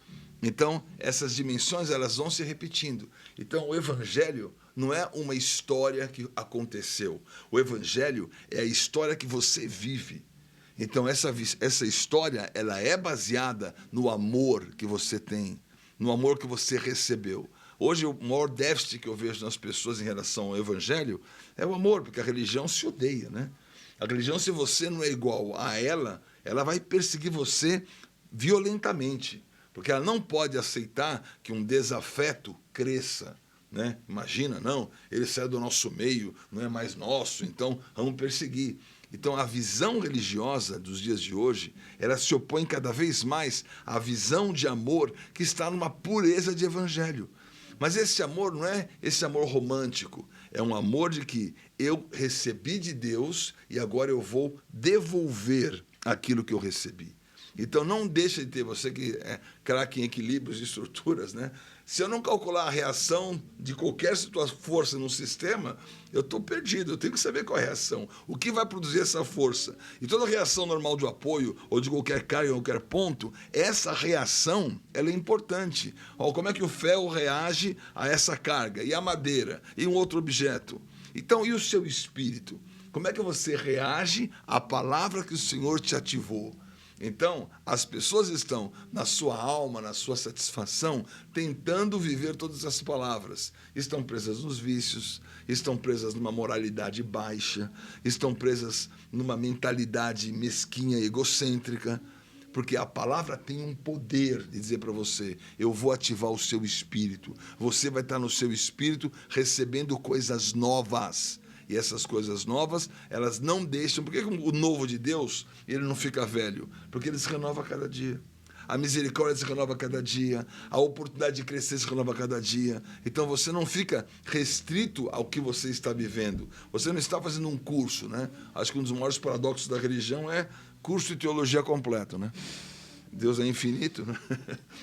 Então, essas dimensões elas vão se repetindo. Então, o Evangelho não é uma história que aconteceu. O Evangelho é a história que você vive. Então, essa história ela é baseada no amor que você tem, no amor que você recebeu. Hoje, o maior déficit que eu vejo nas pessoas em relação ao Evangelho é o amor, porque a religião se odeia, né? A religião, se você não é igual a ela vai perseguir você violentamente, porque ela não pode aceitar que um desafeto cresça. Né? Imagina, não, ele sai do nosso meio, não é mais nosso, então vamos perseguir. Então a visão religiosa dos dias de hoje, ela se opõe cada vez mais à visão de amor que está numa pureza de evangelho. Mas esse amor não é esse amor romântico, é um amor de que eu recebi de Deus e agora eu vou devolver aquilo que eu recebi. Então não deixa de ter, você que é craque em equilíbrios e estruturas, né? Se eu não calcular a reação de qualquer força no sistema, eu estou perdido, eu tenho que saber qual é a reação. O que vai produzir essa força? E toda reação normal de apoio, ou de qualquer carga, ou qualquer ponto, essa reação ela é importante. Como é que o ferro reage a essa carga? E a madeira? E um outro objeto? Então, e o seu espírito? Como é que você reage à palavra que o Senhor te ativou? Então, as pessoas estão na sua alma, na sua satisfação, tentando viver todas as palavras. Estão presas nos vícios, estão presas numa moralidade baixa, estão presas numa mentalidade mesquinha, egocêntrica, porque a palavra tem um poder de dizer para você, eu vou ativar o seu espírito. Você vai estar no seu espírito recebendo coisas novas. E essas coisas novas, elas não deixam... Por que o novo de Deus, ele não fica velho? Porque ele se renova a cada dia. A misericórdia se renova a cada dia. A oportunidade de crescer se renova a cada dia. Então, você não fica restrito ao que você está vivendo. Você não está fazendo um curso, né? Acho que um dos maiores paradoxos da religião é curso de teologia completo, né? Deus é infinito, né?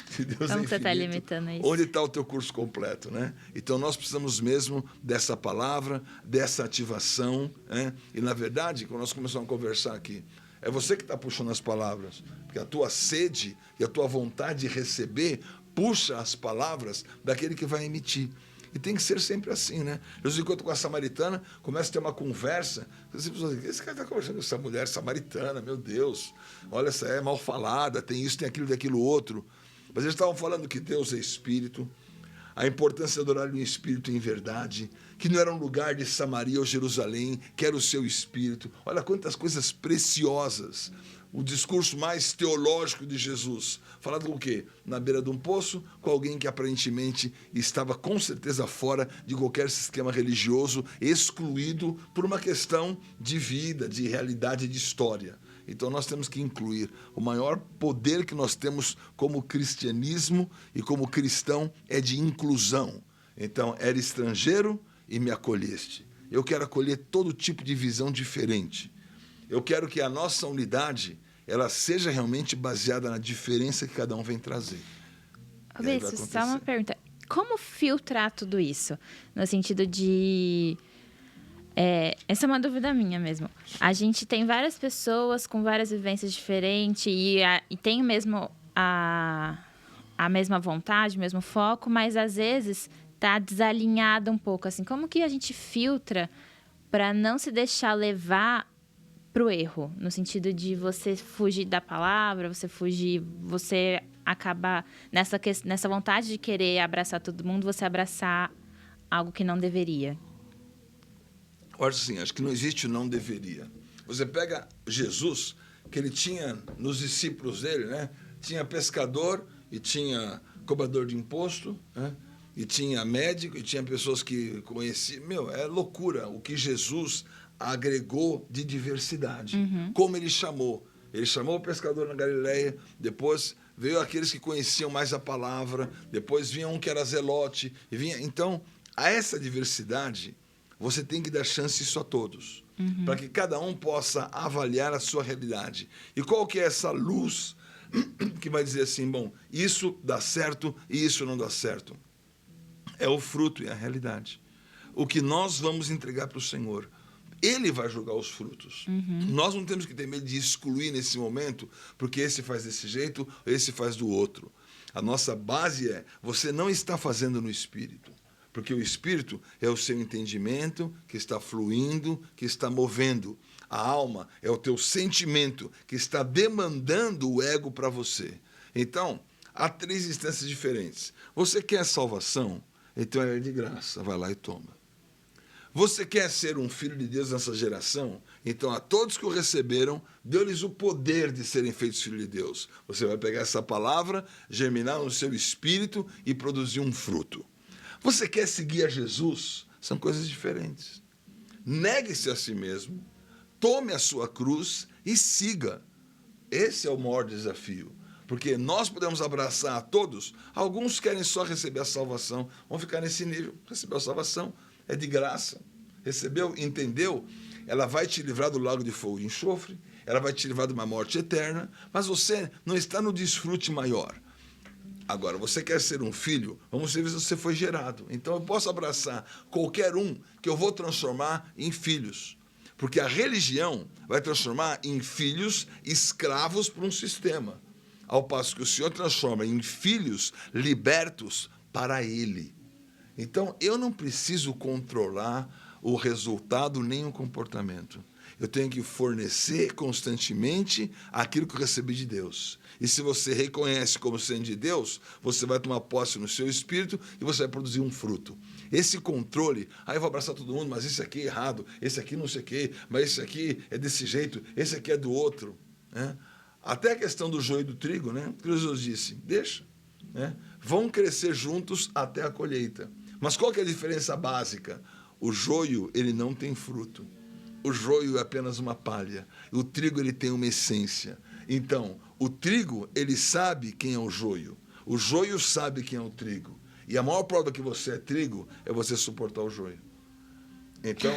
Se Deus Como é você está infinito, limitando isso? onde está o teu curso completo, né? Então, nós precisamos mesmo dessa palavra, dessa ativação, né? E, na verdade, quando nós começamos a conversar aqui, é você que está puxando as palavras, porque a tua sede e a tua vontade de receber puxa as palavras daquele que vai emitir. E tem que ser sempre assim, né? Jesus encontra com a samaritana, começa a ter uma conversa. Esse cara está conversando com essa mulher samaritana, meu Deus. Olha, essa é mal falada, tem isso, tem aquilo, daquilo outro. Mas eles estavam falando que Deus é espírito, a importância de adorar o espírito em verdade, que não era um lugar de Samaria ou Jerusalém, que era o seu espírito. Olha quantas coisas preciosas. O discurso mais teológico de Jesus, falado com o quê? Na beira de um poço, com alguém que aparentemente estava com certeza fora de qualquer sistema religioso, excluído por uma questão de vida, de realidade, de história. Então nós temos que incluir. O maior poder que nós temos como cristianismo e como cristão é de inclusão. Então, era estrangeiro e me acolheste. Eu quero acolher todo tipo de visão diferente. Eu quero que a nossa unidade ela seja realmente baseada na diferença que cada um vem trazer. Bessie, só uma pergunta. Como filtrar tudo isso? No sentido de... essa é uma dúvida minha mesmo. A gente tem várias pessoas com várias vivências diferentes e tem mesmo a mesma vontade, o mesmo foco, mas às vezes está desalinhada um pouco. Assim, como que a gente filtra para não se deixar levar pro erro, no sentido de você fugir da palavra, você acabar nessa vontade de querer abraçar todo mundo, você abraçar algo que não deveria? Eu acho assim, acho que não existe o não deveria. Você pega Jesus, que ele tinha nos discípulos dele, né? Tinha pescador e tinha cobrador de imposto, né? E tinha médico e tinha pessoas que conheciam. É loucura o que Jesus agregou de diversidade. Uhum. Como ele chamou. Ele chamou o pescador na Galileia, depois veio aqueles que conheciam mais a palavra, depois vinha um que era zelote. Então, a essa diversidade, você tem que dar chance isso a todos. Uhum. Para que cada um possa avaliar a sua realidade. E qual que é essa luz que vai dizer assim, bom, isso dá certo e isso não dá certo? É o fruto e a realidade. O que nós vamos entregar para o Senhor. Ele vai julgar os frutos. Uhum. Nós não temos que ter medo de excluir nesse momento, porque esse faz desse jeito, esse faz do outro. A nossa base é, você não está fazendo no Espírito, porque o Espírito é o seu entendimento que está fluindo, que está movendo. A alma é o teu sentimento que está demandando o ego para você. Então, há 3 instâncias diferentes. Você quer salvação? Então é de graça, vai lá e toma. Você quer ser um filho de Deus nessa geração? Então, a todos que o receberam, deu-lhes o poder de serem feitos filhos de Deus. Você vai pegar essa palavra, germinar no seu espírito e produzir um fruto. Você quer seguir a Jesus? São coisas diferentes. Negue-se a si mesmo, tome a sua cruz e siga. Esse é o maior desafio. Porque nós podemos abraçar a todos. Alguns querem só receber a salvação. Vão ficar nesse nível. Receber a salvação é de graça. Recebeu? Entendeu? Ela vai te livrar do lago de fogo e enxofre. Ela vai te livrar de uma morte eterna. Mas você não está no desfrute maior. Agora, você quer ser um filho? Vamos ver se você foi gerado. Então, eu posso abraçar qualquer um que eu vou transformar em filhos. Porque a religião vai transformar em filhos escravos por um sistema. Ao passo que o Senhor transforma em filhos libertos para Ele. Então, eu não preciso controlar o resultado nem o comportamento. Eu tenho que fornecer constantemente aquilo que eu recebi de Deus. E se você reconhece como sendo de Deus, você vai tomar posse no seu espírito e você vai produzir um fruto. Esse controle, eu vou abraçar todo mundo, mas esse aqui é errado, esse aqui não sei o quê, mas esse aqui é desse jeito, esse aqui é do outro. Né? Até a questão do joio e do trigo, né? Jesus disse, deixa. Né? Vão crescer juntos até a colheita. Mas qual que é a diferença básica? O joio, ele não tem fruto. O joio é apenas uma palha. O trigo, ele tem uma essência. Então, o trigo, ele sabe quem é o joio. O joio sabe quem é o trigo. E a maior prova que você é trigo é você suportar o joio. Então,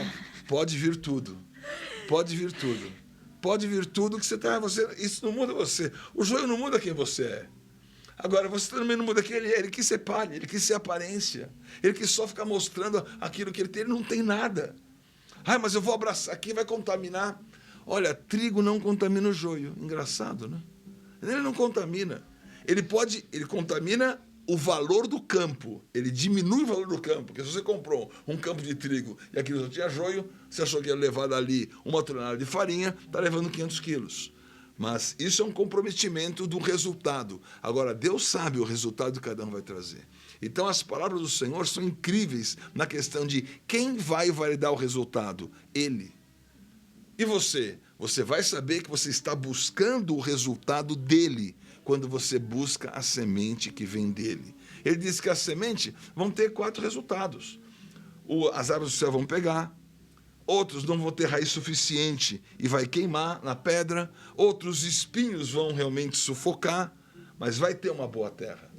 pode vir tudo. Pode vir tudo. Pode vir tudo que você está... Isso não muda você. O joio não muda quem você é. Agora, você também não muda quem ele é. Ele quis ser palha, ele quis ser aparência. Ele quis só ficar mostrando aquilo que ele tem. Ele não tem nada. Mas eu vou abraçar aqui, vai contaminar. Olha, trigo não contamina o joio. Engraçado, né? Ele não contamina. Ele contamina o valor do campo. Ele diminui o valor do campo. Porque se você comprou um campo de trigo e aquilo só tinha joio, você achou que ia levar dali 1 tonelada de farinha, está levando 500 quilos. Mas isso é um comprometimento do resultado. Agora, Deus sabe o resultado que cada um vai trazer. Então, as palavras do Senhor são incríveis na questão de quem vai validar o resultado? Ele. E você? Você vai saber que você está buscando o resultado dele quando você busca a semente que vem dele. Ele diz que a semente vão ter 4 resultados. As árvores do céu vão pegar. Outros não vão ter raiz suficiente e vai queimar na pedra. Outros espinhos vão realmente sufocar, mas vai ter uma boa terra.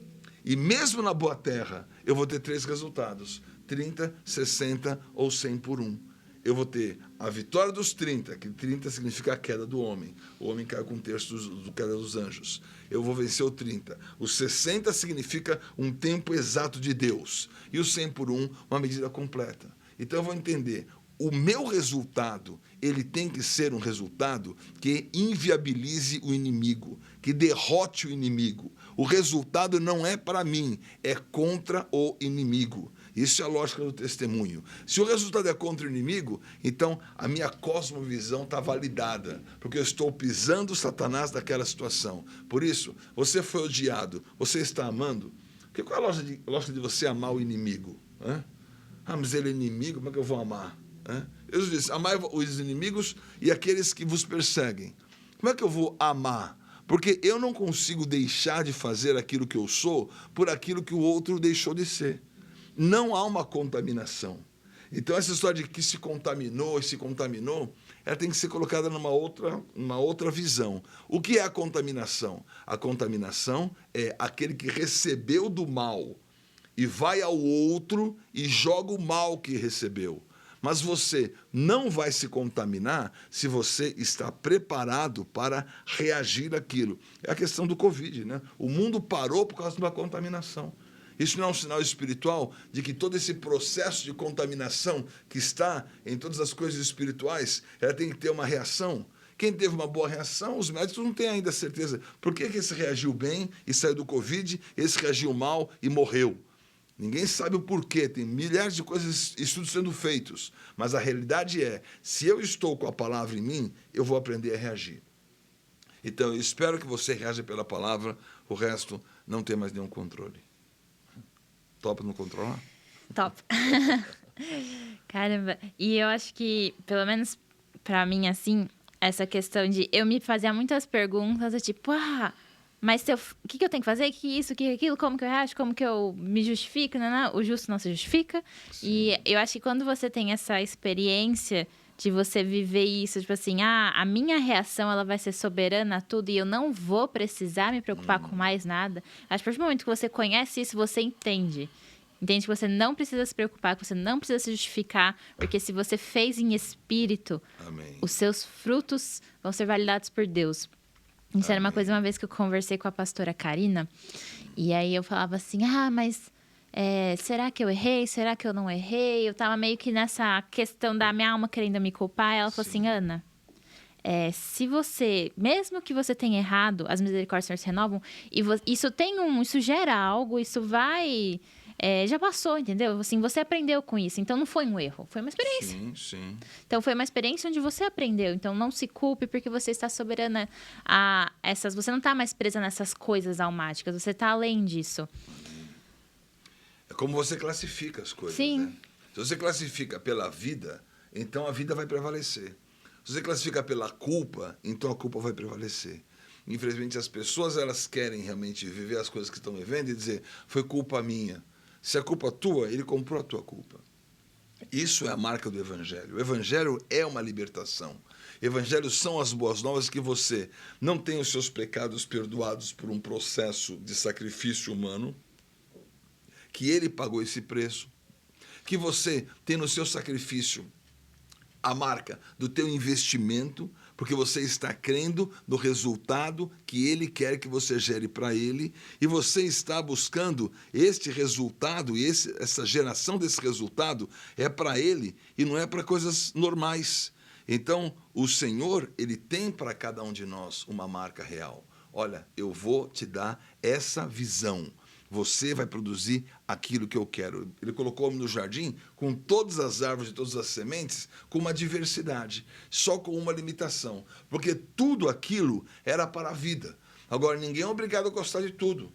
E mesmo na boa terra, eu vou ter 3 resultados: 30, 60 ou 100 por 1. Eu vou ter a vitória dos 30, que 30 significa a queda do homem. O homem caiu com 1/3 do queda dos anjos. Eu vou vencer o 30. O 60 significa um tempo exato de Deus. E o 100 por 1, uma medida completa. Então eu vou entender. O meu resultado, ele tem que ser um resultado que inviabilize o inimigo, que derrote o inimigo. O resultado não é para mim, é contra o inimigo. Isso é a lógica do testemunho. Se o resultado é contra o inimigo, então a minha cosmovisão está validada, porque eu estou pisando Satanás daquela situação. Por isso, você foi odiado, você está amando. Qual é a lógica de você amar o inimigo? Mas ele é inimigo, como é que eu vou amar? Jesus disse, amai os inimigos e aqueles que vos perseguem. Como é que eu vou amar? Porque eu não consigo deixar de fazer aquilo que eu sou por aquilo que o outro deixou de ser. Não há uma contaminação. Então, essa história de que se contaminou, ela tem que ser colocada numa outra visão. O que é a contaminação? A contaminação é aquele que recebeu do mal e vai ao outro e joga o mal que recebeu. Mas você não vai se contaminar se você está preparado para reagir àquilo. É a questão do Covid, né? O mundo parou por causa de uma contaminação. Isso não é um sinal espiritual de que todo esse processo de contaminação que está em todas as coisas espirituais, ela tem que ter uma reação? Quem teve uma boa reação, os médicos não têm ainda certeza. Por que esse reagiu bem e saiu do Covid, esse reagiu mal e morreu? Ninguém sabe o porquê, tem milhares de coisas, estudos sendo feitos. Mas a realidade é, se eu estou com a palavra em mim, eu vou aprender a reagir. Então, eu espero que você reaja pela palavra, o resto não tem mais nenhum controle. Topa não controlar? Top. Caramba. E eu acho que, pelo menos pra mim, assim, essa questão de eu me fazia muitas perguntas, tipo, mas o que eu tenho que fazer? Que isso, que aquilo? Como que eu reajo? Como que eu me justifico? Não? O justo não se justifica. Sim. E eu acho que quando você tem essa experiência de você viver isso, tipo assim, a minha reação ela vai ser soberana a tudo e eu não vou precisar me preocupar com mais nada. Acho que a partir do momento que você conhece isso, você entende. Entende que você não precisa se preocupar, que você não precisa se justificar, porque se você fez em espírito, Amém. Os seus frutos vão ser validados por Deus. Isso era uma coisa, uma vez que eu conversei com a pastora Karina, e aí eu falava assim, mas será que eu errei? Será que eu não errei? Eu tava meio que nessa questão da minha alma querendo me culpar. Ela falou assim, Ana, se você, mesmo que você tenha errado, as misericórdias se renovam, e isso gera algo, isso vai já passou, entendeu? Assim, você aprendeu com isso. Então, não foi um erro, foi uma experiência. Sim, sim. Então, foi uma experiência onde você aprendeu. Então, não se culpe porque você está soberana a essas... Você não está mais presa nessas coisas almáticas. Você está além disso. É como você classifica as coisas, Sim. né? Se você classifica pela vida, então a vida vai prevalecer. Se você classifica pela culpa, então a culpa vai prevalecer. Infelizmente, as pessoas elas querem realmente viver as coisas que estão vivendo e dizer, foi culpa minha. Se a culpa é tua, ele comprou a tua culpa. Isso é a marca do Evangelho. O Evangelho é uma libertação. Evangelho são as boas novas que você não tem os seus pecados perdoados por um processo de sacrifício humano, que ele pagou esse preço, que você tem no seu sacrifício a marca do teu investimento, porque você está crendo no resultado que ele quer que você gere para ele, e você está buscando este resultado, e essa geração desse resultado é para ele e não é para coisas normais. Então, o Senhor, ele tem para cada um de nós uma marca real. Olha, eu vou te dar essa visão. Você vai produzir aquilo que eu quero. Ele colocou o homem no jardim com todas as árvores e todas as sementes, com uma diversidade, só com uma limitação. Porque tudo aquilo era para a vida. Agora, ninguém é obrigado a gostar de tudo.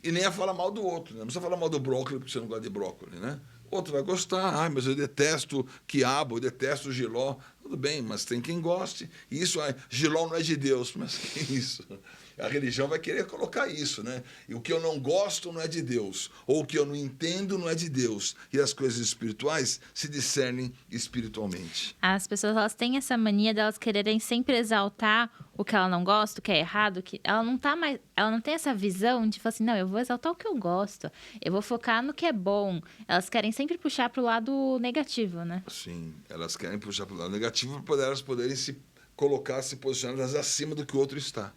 E nem a falar mal do outro. Né? Não precisa falar mal do brócolis porque você não gosta de brócolis, né? Outro vai gostar, mas eu detesto quiabo, eu detesto jiló. Tudo bem, mas tem quem goste. E isso, jiló não é de Deus. Mas que isso? A religião vai querer colocar isso, né? E o que eu não gosto não é de Deus. Ou o que eu não entendo não é de Deus. E as coisas espirituais se discernem espiritualmente. As pessoas, elas têm essa mania de elas quererem sempre exaltar o que ela não gosta, o que é errado, que ela não tem essa visão de falar assim, não, eu vou exaltar o que eu gosto, eu vou focar no que é bom. Elas querem sempre puxar para o lado negativo, né? Sim, elas querem puxar para o lado negativo para elas poderem se colocar, se posicionar acima do que o outro está.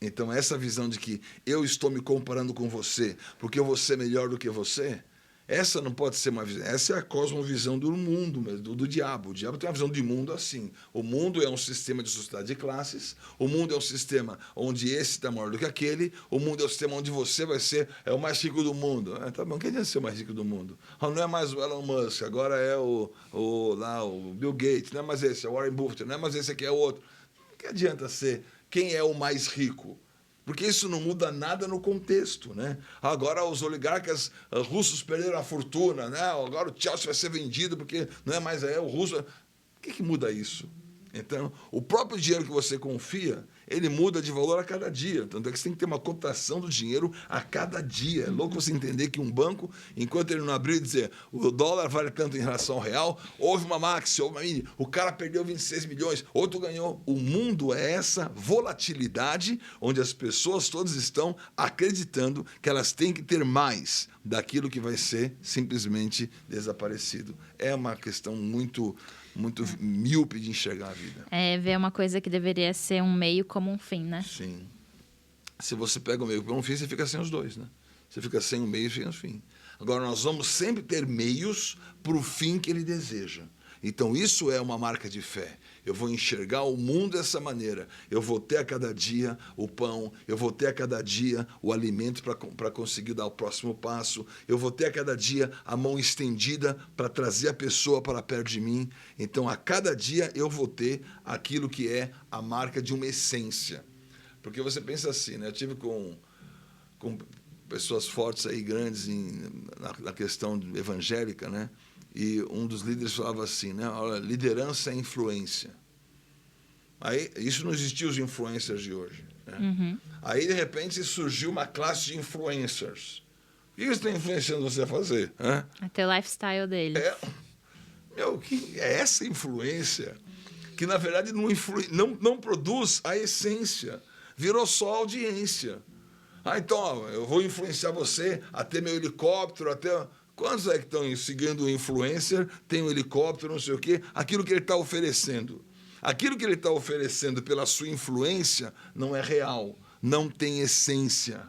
Então, essa visão de que eu estou me comparando com você porque eu vou ser melhor do que você, essa não pode ser uma visão. Essa é a cosmovisão do mundo, do diabo. O diabo tem uma visão de mundo assim. O mundo é um sistema de sociedade de classes, o mundo é um sistema onde esse está maior do que aquele, o mundo é um sistema onde você vai ser o mais rico do mundo. Tá bom, quem adianta ser o mais rico do mundo? Não é mais o Elon Musk, agora é o Bill Gates, não é mais esse, é o Warren Buffett, não é mais esse aqui, é o outro. Que adianta ser quem é o mais rico? Porque isso não muda nada no contexto, né? Agora os oligarcas russos perderam a fortuna, né? Agora o Chelsea vai ser vendido porque não é mais o russo. O que muda isso? Então, o próprio dinheiro que você confia, ele muda de valor a cada dia. Tanto é que você tem que ter uma cotação do dinheiro a cada dia. É louco você entender que um banco, enquanto ele não abriu e dizer o dólar vale tanto em relação ao real, houve uma maxi, houve uma mini, o cara perdeu 26 milhões, outro ganhou. O mundo é essa volatilidade onde as pessoas todas estão acreditando que elas têm que ter mais daquilo que vai ser simplesmente desaparecido. É uma questão muito míope de enxergar a vida. Ver uma coisa que deveria ser um meio como um fim, né? Sim. Se você pega o meio como um fim, você fica sem os dois, né? Você fica sem o meio e sem o fim. Agora, nós vamos sempre ter meios para o fim que ele deseja. Então, isso é uma marca de fé. Eu vou enxergar o mundo dessa maneira. Eu vou ter a cada dia o pão, eu vou ter a cada dia o alimento para conseguir dar o próximo passo, eu vou ter a cada dia a mão estendida para trazer a pessoa para perto de mim. Então, a cada dia eu vou ter aquilo que é a marca de uma essência. Porque você pensa assim, né? Eu tive com pessoas fortes aí, grandes na questão evangélica, né? E um dos líderes falava assim, né? Olha, liderança é influência. Aí, isso não existia os influencers de hoje. Né? Uhum. Aí, de repente, surgiu uma classe de influencers. O que eles estão influenciando você a fazer? Né? Até o lifestyle deles. Que é essa influência que, na verdade, não produz a essência. Virou só audiência. Então, eu vou influenciar você a ter meu helicóptero, até... Quantos é que estão seguindo o influencer, tem um helicóptero, não sei o quê? Aquilo que ele está oferecendo. Aquilo que ele está oferecendo pela sua influência não é real, não tem essência.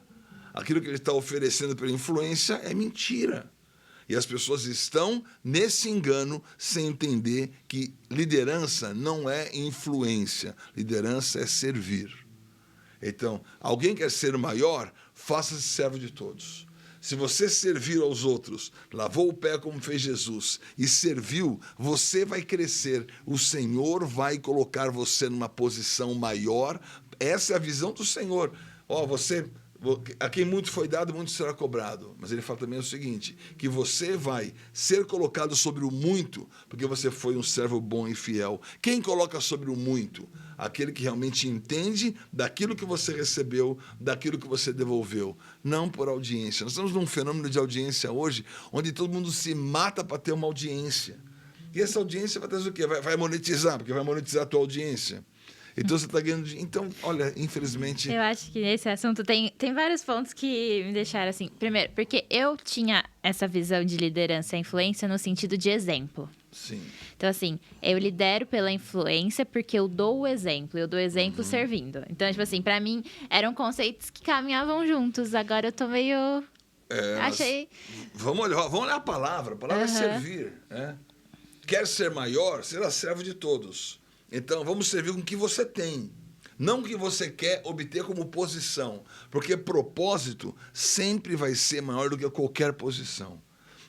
Aquilo que ele está oferecendo pela influência é mentira. E as pessoas estão nesse engano sem entender que liderança não é influência, liderança é servir. Então, alguém quer ser maior, faça-se servo de todos. se você servir aos outros, lavou o pé como fez Jesus e serviu, você vai crescer. O Senhor vai colocar você numa posição maior. Essa é a visão do Senhor. A quem muito foi dado, muito será cobrado. Mas ele fala também o seguinte, que você vai ser colocado sobre o muito, porque você foi um servo bom e fiel. Quem coloca sobre o muito? Aquele que realmente entende daquilo que você recebeu, daquilo que você devolveu. Não por audiência. Nós estamos num fenômeno de audiência hoje, onde todo mundo se mata para ter uma audiência. E essa audiência vai trazer o quê? Vai monetizar, porque vai monetizar a tua audiência. Então você está ganhando. Então, olha, infelizmente. Eu acho que nesse assunto tem vários pontos que me deixaram assim. Primeiro, porque eu tinha essa visão de liderança e influência no sentido de exemplo. Sim. Então, assim, eu lidero pela influência porque eu dou o exemplo. Eu dou exemplo servindo. Então, tipo assim, pra mim, eram conceitos que caminhavam juntos. Agora eu tô meio. Achei. Vamos olhar a palavra. A palavra é servir. Né? Quer ser maior, será servo de todos. Então, vamos servir com o que você tem, não o que você quer obter como posição, porque propósito sempre vai ser maior do que qualquer posição.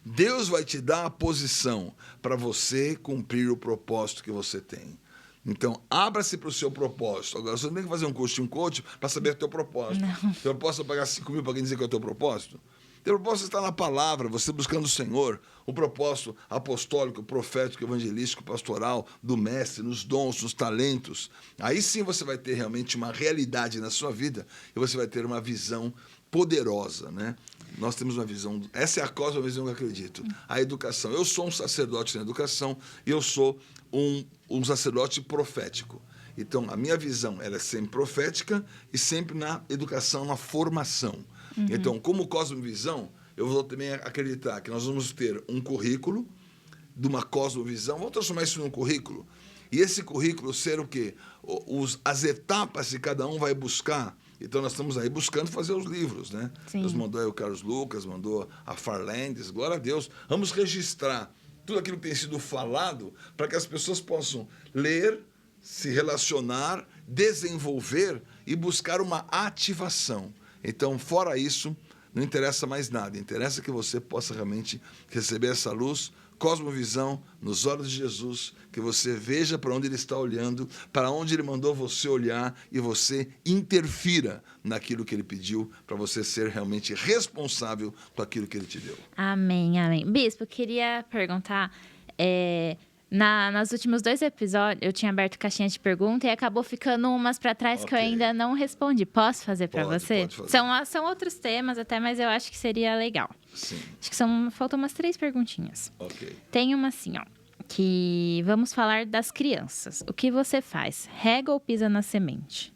Deus vai te dar a posição para você cumprir o propósito que você tem. Então, abra-se para o seu propósito. Agora, você não tem que fazer um curso de um coach para saber o teu propósito. Não. Teu propósito é pagar 5 mil para alguém dizer que é o teu propósito? Teu propósito está na palavra, você buscando o Senhor, o propósito apostólico, profético, evangelístico, pastoral, do mestre, nos dons, nos talentos. Aí sim você vai ter realmente uma realidade na sua vida e você vai ter uma visão poderosa, né? Nós temos uma visão, essa é a causa da visão que eu acredito, a educação. Eu sou um sacerdote na educação e eu sou um sacerdote profético. Então, a minha visão ela é sempre profética e sempre na educação, na formação. Então, como cosmovisão, eu vou também acreditar que nós vamos ter um currículo de uma cosmovisão, vamos transformar isso num currículo, e esse currículo ser o quê? As etapas que cada um vai buscar. Então, nós estamos aí buscando fazer os livros, né? Sim. Deus mandou aí o Carlos Lucas, mandou a Farlandes, glória a Deus. Vamos registrar tudo aquilo que tem sido falado para que as pessoas possam ler, se relacionar, desenvolver e buscar uma ativação. Então, fora isso, não interessa mais nada. Interessa que você possa realmente receber essa luz, cosmovisão, nos olhos de Jesus, que você veja para onde Ele está olhando, para onde Ele mandou você olhar e você interfira naquilo que Ele pediu para você ser realmente responsável com aquilo que Ele te deu. Amém, amém. Bispo, eu queria perguntar... Nos últimos 2 episódios, eu tinha aberto caixinha de pergunta e acabou ficando umas para trás que eu ainda não respondi. Posso fazer para você? Pode fazer. São outros temas até, mas eu acho que seria legal. Sim. Acho que faltam umas 3 perguntinhas. Ok. Tem uma assim, ó, que vamos falar das crianças. O que você faz? Rega ou pisa na semente?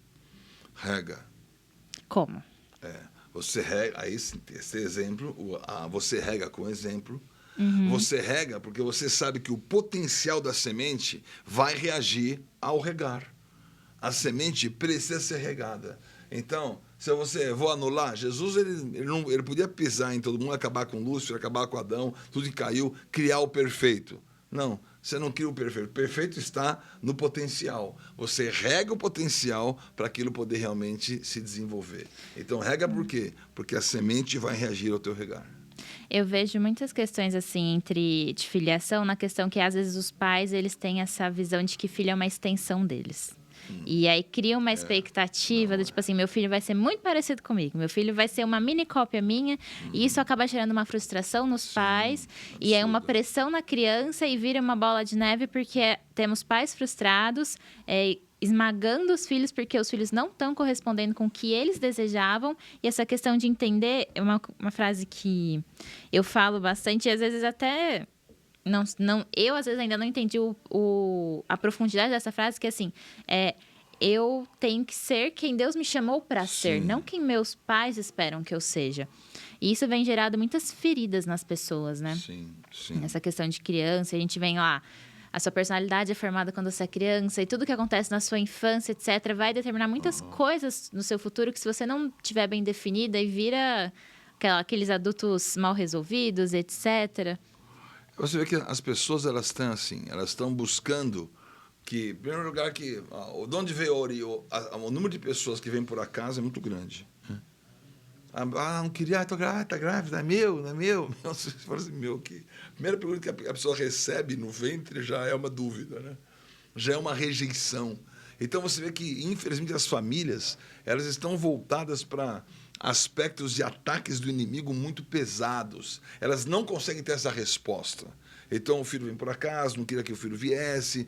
Rega. Como? Você rega, aí esse exemplo, você rega com exemplo. Você rega porque você sabe que o potencial da semente vai reagir ao regar. A semente precisa ser regada. Então, se você vou anular, Jesus ele podia pisar em todo mundo, acabar com Lúcifer, acabar com Adão, tudo que caiu, criar o perfeito. Não, você não cria o perfeito. O perfeito está no potencial. Você rega o potencial para aquilo poder realmente se desenvolver. Então, rega por quê? Porque a semente vai reagir ao teu regar. Eu vejo muitas questões assim de filiação, na questão que às vezes os pais eles têm essa visão de que filho é uma extensão deles. E aí cria uma expectativa do tipo assim, meu filho vai ser muito parecido comigo, meu filho vai ser uma mini cópia minha, e isso acaba gerando uma frustração nos pais, e é uma pressão na criança e vira uma bola de neve porque temos pais frustrados, esmagando os filhos porque os filhos não estão correspondendo com o que eles desejavam. E essa questão de entender é uma frase que eu falo bastante e às vezes até eu às vezes ainda não entendi a profundidade dessa frase, que assim, eu tenho que ser quem Deus me chamou para ser, não quem meus pais esperam que eu seja. E isso vem gerado muitas feridas nas pessoas, né? Sim. Essa questão de criança, a gente vem lá, a sua personalidade é formada quando você é criança e tudo que acontece na sua infância, etc., vai determinar muitas coisas no seu futuro que, se você não tiver bem definida, e vira aqueles adultos mal resolvidos, etc. Você vê que as pessoas, elas estão buscando que, em primeiro lugar, de onde veio o número de pessoas que vêm por acaso é muito grande. Não queria, tô grávida, tá grávida, não é meu. Você fala assim, a primeira pergunta que a pessoa recebe no ventre já é uma dúvida, né? Já é uma rejeição. Então, você vê que, infelizmente, as famílias elas estão voltadas para aspectos de ataques do inimigo muito pesados. Elas não conseguem ter essa resposta. Então, o filho vem por acaso, não queria que o filho viesse,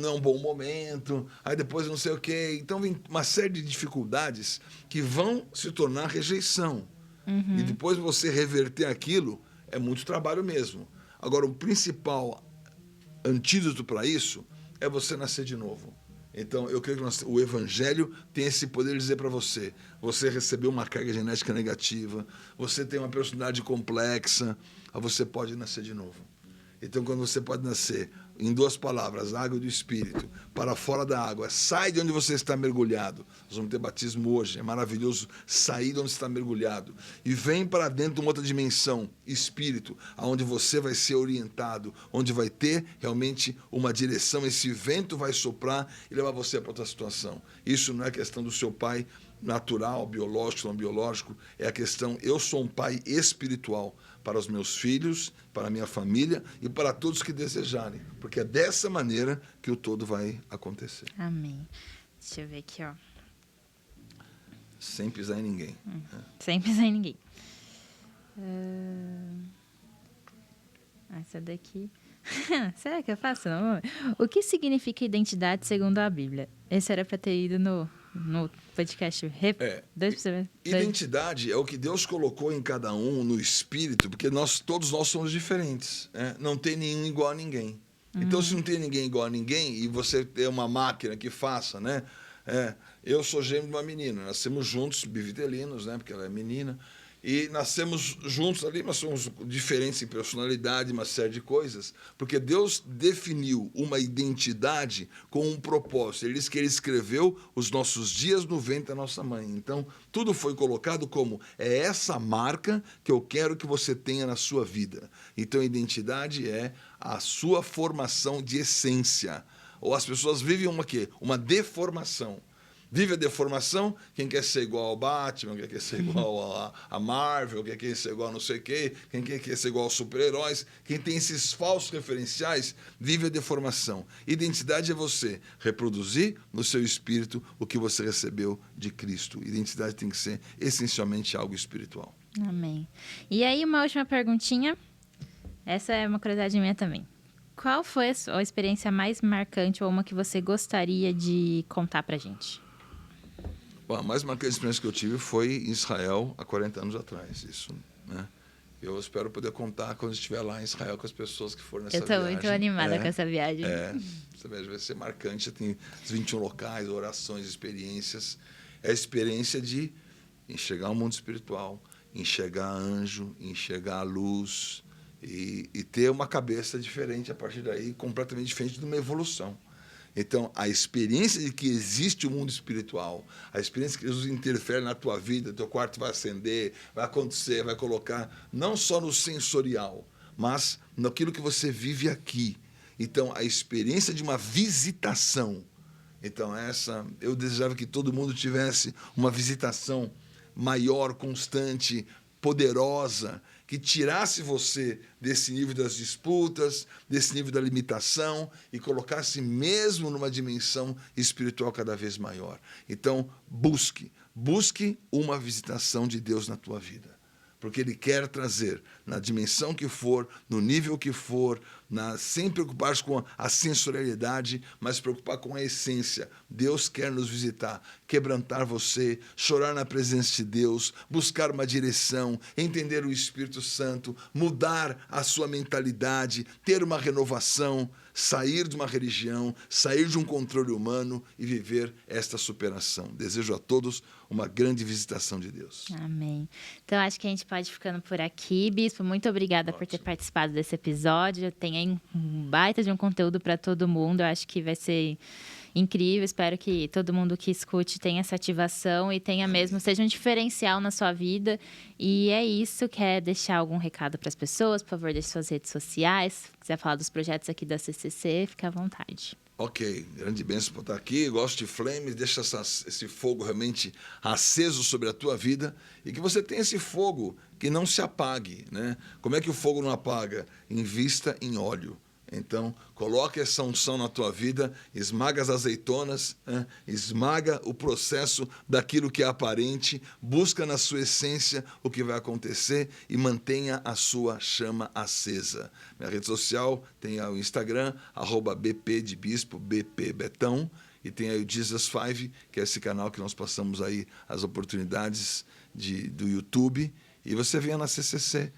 não é um bom momento, aí depois não sei o quê. Então, vem uma série de dificuldades que vão se tornar rejeição. E depois você reverter aquilo é muito trabalho mesmo. Agora, o principal antídoto para isso é você nascer de novo. Então, eu creio que o Evangelho tem esse poder de dizer para você: você recebeu uma carga genética negativa, você tem uma personalidade complexa, você pode nascer de novo. Então, quando você pode nascer, em 2 palavras, água e do Espírito, para fora da água, sai de onde você está mergulhado. Nós vamos ter batismo hoje, é maravilhoso sair de onde você está mergulhado. E vem para dentro de uma outra dimensão, Espírito, onde você vai ser orientado, onde vai ter realmente uma direção, esse vento vai soprar e levar você para outra situação. Isso não é questão do seu pai natural, biológico, não biológico, é a questão, eu sou um pai espiritual para os meus filhos, para a minha família e para todos que desejarem, porque é dessa maneira que o todo vai acontecer. Amém. Deixa eu ver aqui, ó. Sem pisar em ninguém. Sem pisar em ninguém. Essa daqui... Será que eu faço? Não? O que significa identidade segundo a Bíblia? Esse era para ter ido no podcast. Identidade é o que Deus colocou em cada um, no espírito, porque todos nós somos diferentes. Né? Não tem nenhum igual a ninguém. Então, se não tem ninguém igual a ninguém e você tem uma máquina que faça, né? Eu sou gêmeo de uma menina, nascemos juntos, bivitelinos, né? Porque ela é menina. E nascemos juntos ali, mas somos diferentes em personalidade, uma série de coisas, porque Deus definiu uma identidade com um propósito. Ele disse que Ele escreveu os nossos dias no ventre da nossa mãe. Então, tudo foi colocado como, é essa marca que eu quero que você tenha na sua vida. Então, identidade é a sua formação de essência. Ou as pessoas vivem uma deformação. Vive a deformação, quem quer ser igual ao Batman, quem quer ser igual a Marvel, quem quer ser igual a não sei o quê, quem quer ser igual aos super-heróis, quem tem esses falsos referenciais, vive a deformação. Identidade é você reproduzir no seu espírito o que você recebeu de Cristo. Identidade tem que ser essencialmente algo espiritual. Amém. E aí, uma última perguntinha. Essa é uma curiosidade minha também. Qual foi a sua experiência mais marcante ou uma que você gostaria de contar pra gente? Bom, a mais marcante experiência que eu tive foi em Israel, há 40 anos atrás. Isso, né? Eu espero poder contar quando estiver lá em Israel com as pessoas que foram nessa viagem. Eu estou muito animada com essa viagem. Essa viagem vai ser marcante. Tem os 21 locais, orações, experiências. É a experiência de enxergar o mundo espiritual, enxergar anjo, enxergar a luz e ter uma cabeça diferente a partir daí, completamente diferente de uma evolução. Então, a experiência de que existe o mundo espiritual, a experiência que Jesus interfere na tua vida, teu quarto vai acender, vai acontecer, vai colocar, não só no sensorial, mas naquilo que você vive aqui. Então, a experiência de uma visitação. Então, eu desejava que todo mundo tivesse uma visitação maior, constante, poderosa, que tirasse você desse nível das disputas, desse nível da limitação e colocasse mesmo numa dimensão espiritual cada vez maior. Então, busque uma visitação de Deus na tua vida, porque Ele quer trazer, na dimensão que for, no nível que for, sem preocupar-se com a sensorialidade, mas preocupar com a essência. Deus quer nos visitar, quebrantar você, chorar na presença de Deus, buscar uma direção, entender o Espírito Santo, mudar a sua mentalidade, ter uma renovação, sair de uma religião, sair de um controle humano e viver esta superação. Desejo a todos uma grande visitação de Deus. Amém. Então, acho que a gente pode ir ficando por aqui. Bispo, muito obrigada por ter participado desse episódio. Tem aí um baita de um conteúdo para todo mundo. Eu acho que vai ser incrível. Espero que todo mundo que escute tenha essa ativação e tenha mesmo, seja um diferencial na sua vida. E é isso. Quer deixar algum recado para as pessoas? Por favor, deixe suas redes sociais. Se quiser falar dos projetos aqui da CCC, fica à vontade. Ok, grande bênção por estar aqui. Gosto de Flames, deixa esse fogo realmente aceso sobre a tua vida e que você tenha esse fogo que não se apague, né? Como é que o fogo não apaga? Invista em óleo. Então, coloque essa unção na tua vida, esmaga as azeitonas, né? Esmaga o processo daquilo que é aparente, busca na sua essência o que vai acontecer e mantenha a sua chama acesa. Minha rede social tem o Instagram, @BP de Bispo, BP Betão, e tem aí o Jesus5, que é esse canal que nós passamos aí as oportunidades do YouTube, e você venha na CCC,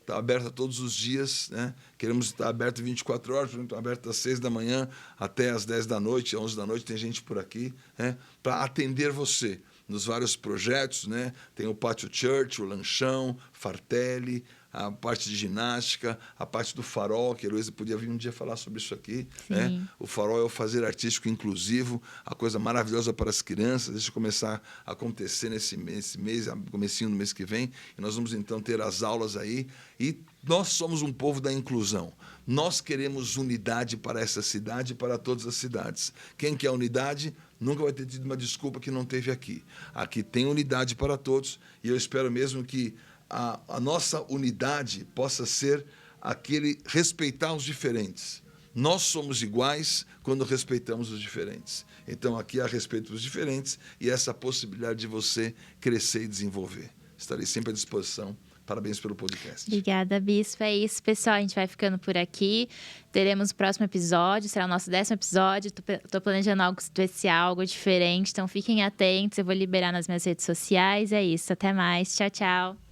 Está aberta todos os dias, né? Queremos estar aberto 24 horas, estamos abertos das 6 da manhã até as 10 da noite, 11 da noite, tem gente por aqui, né? Para atender você nos vários projetos, né? Tem o Pátio Church, o Lanchão, Fartelli, a parte de ginástica, a parte do farol, que a Heloísa podia vir um dia falar sobre isso aqui. Né? O farol é o fazer artístico inclusivo, a coisa maravilhosa para as crianças. Deixa começar a acontecer nesse mês, comecinho do mês que vem, e nós vamos então ter as aulas aí. E nós somos um povo da inclusão. Nós queremos unidade para essa cidade e para todas as cidades. Quem quer unidade nunca vai ter tido uma desculpa que não teve aqui. Aqui tem unidade para todos, e eu espero mesmo que a nossa unidade possa ser aquele respeitar os diferentes. Nós somos iguais quando respeitamos os diferentes. Então, aqui há respeito dos diferentes e essa possibilidade de você crescer e desenvolver. Estarei sempre à disposição. Parabéns pelo podcast. Obrigada, Bispo. É isso, pessoal. A gente vai ficando por aqui. Teremos o próximo episódio. Será o nosso 10º episódio. Estou planejando algo especial, algo diferente. Então, fiquem atentos. Eu vou liberar nas minhas redes sociais. É isso. Até mais. Tchau, tchau.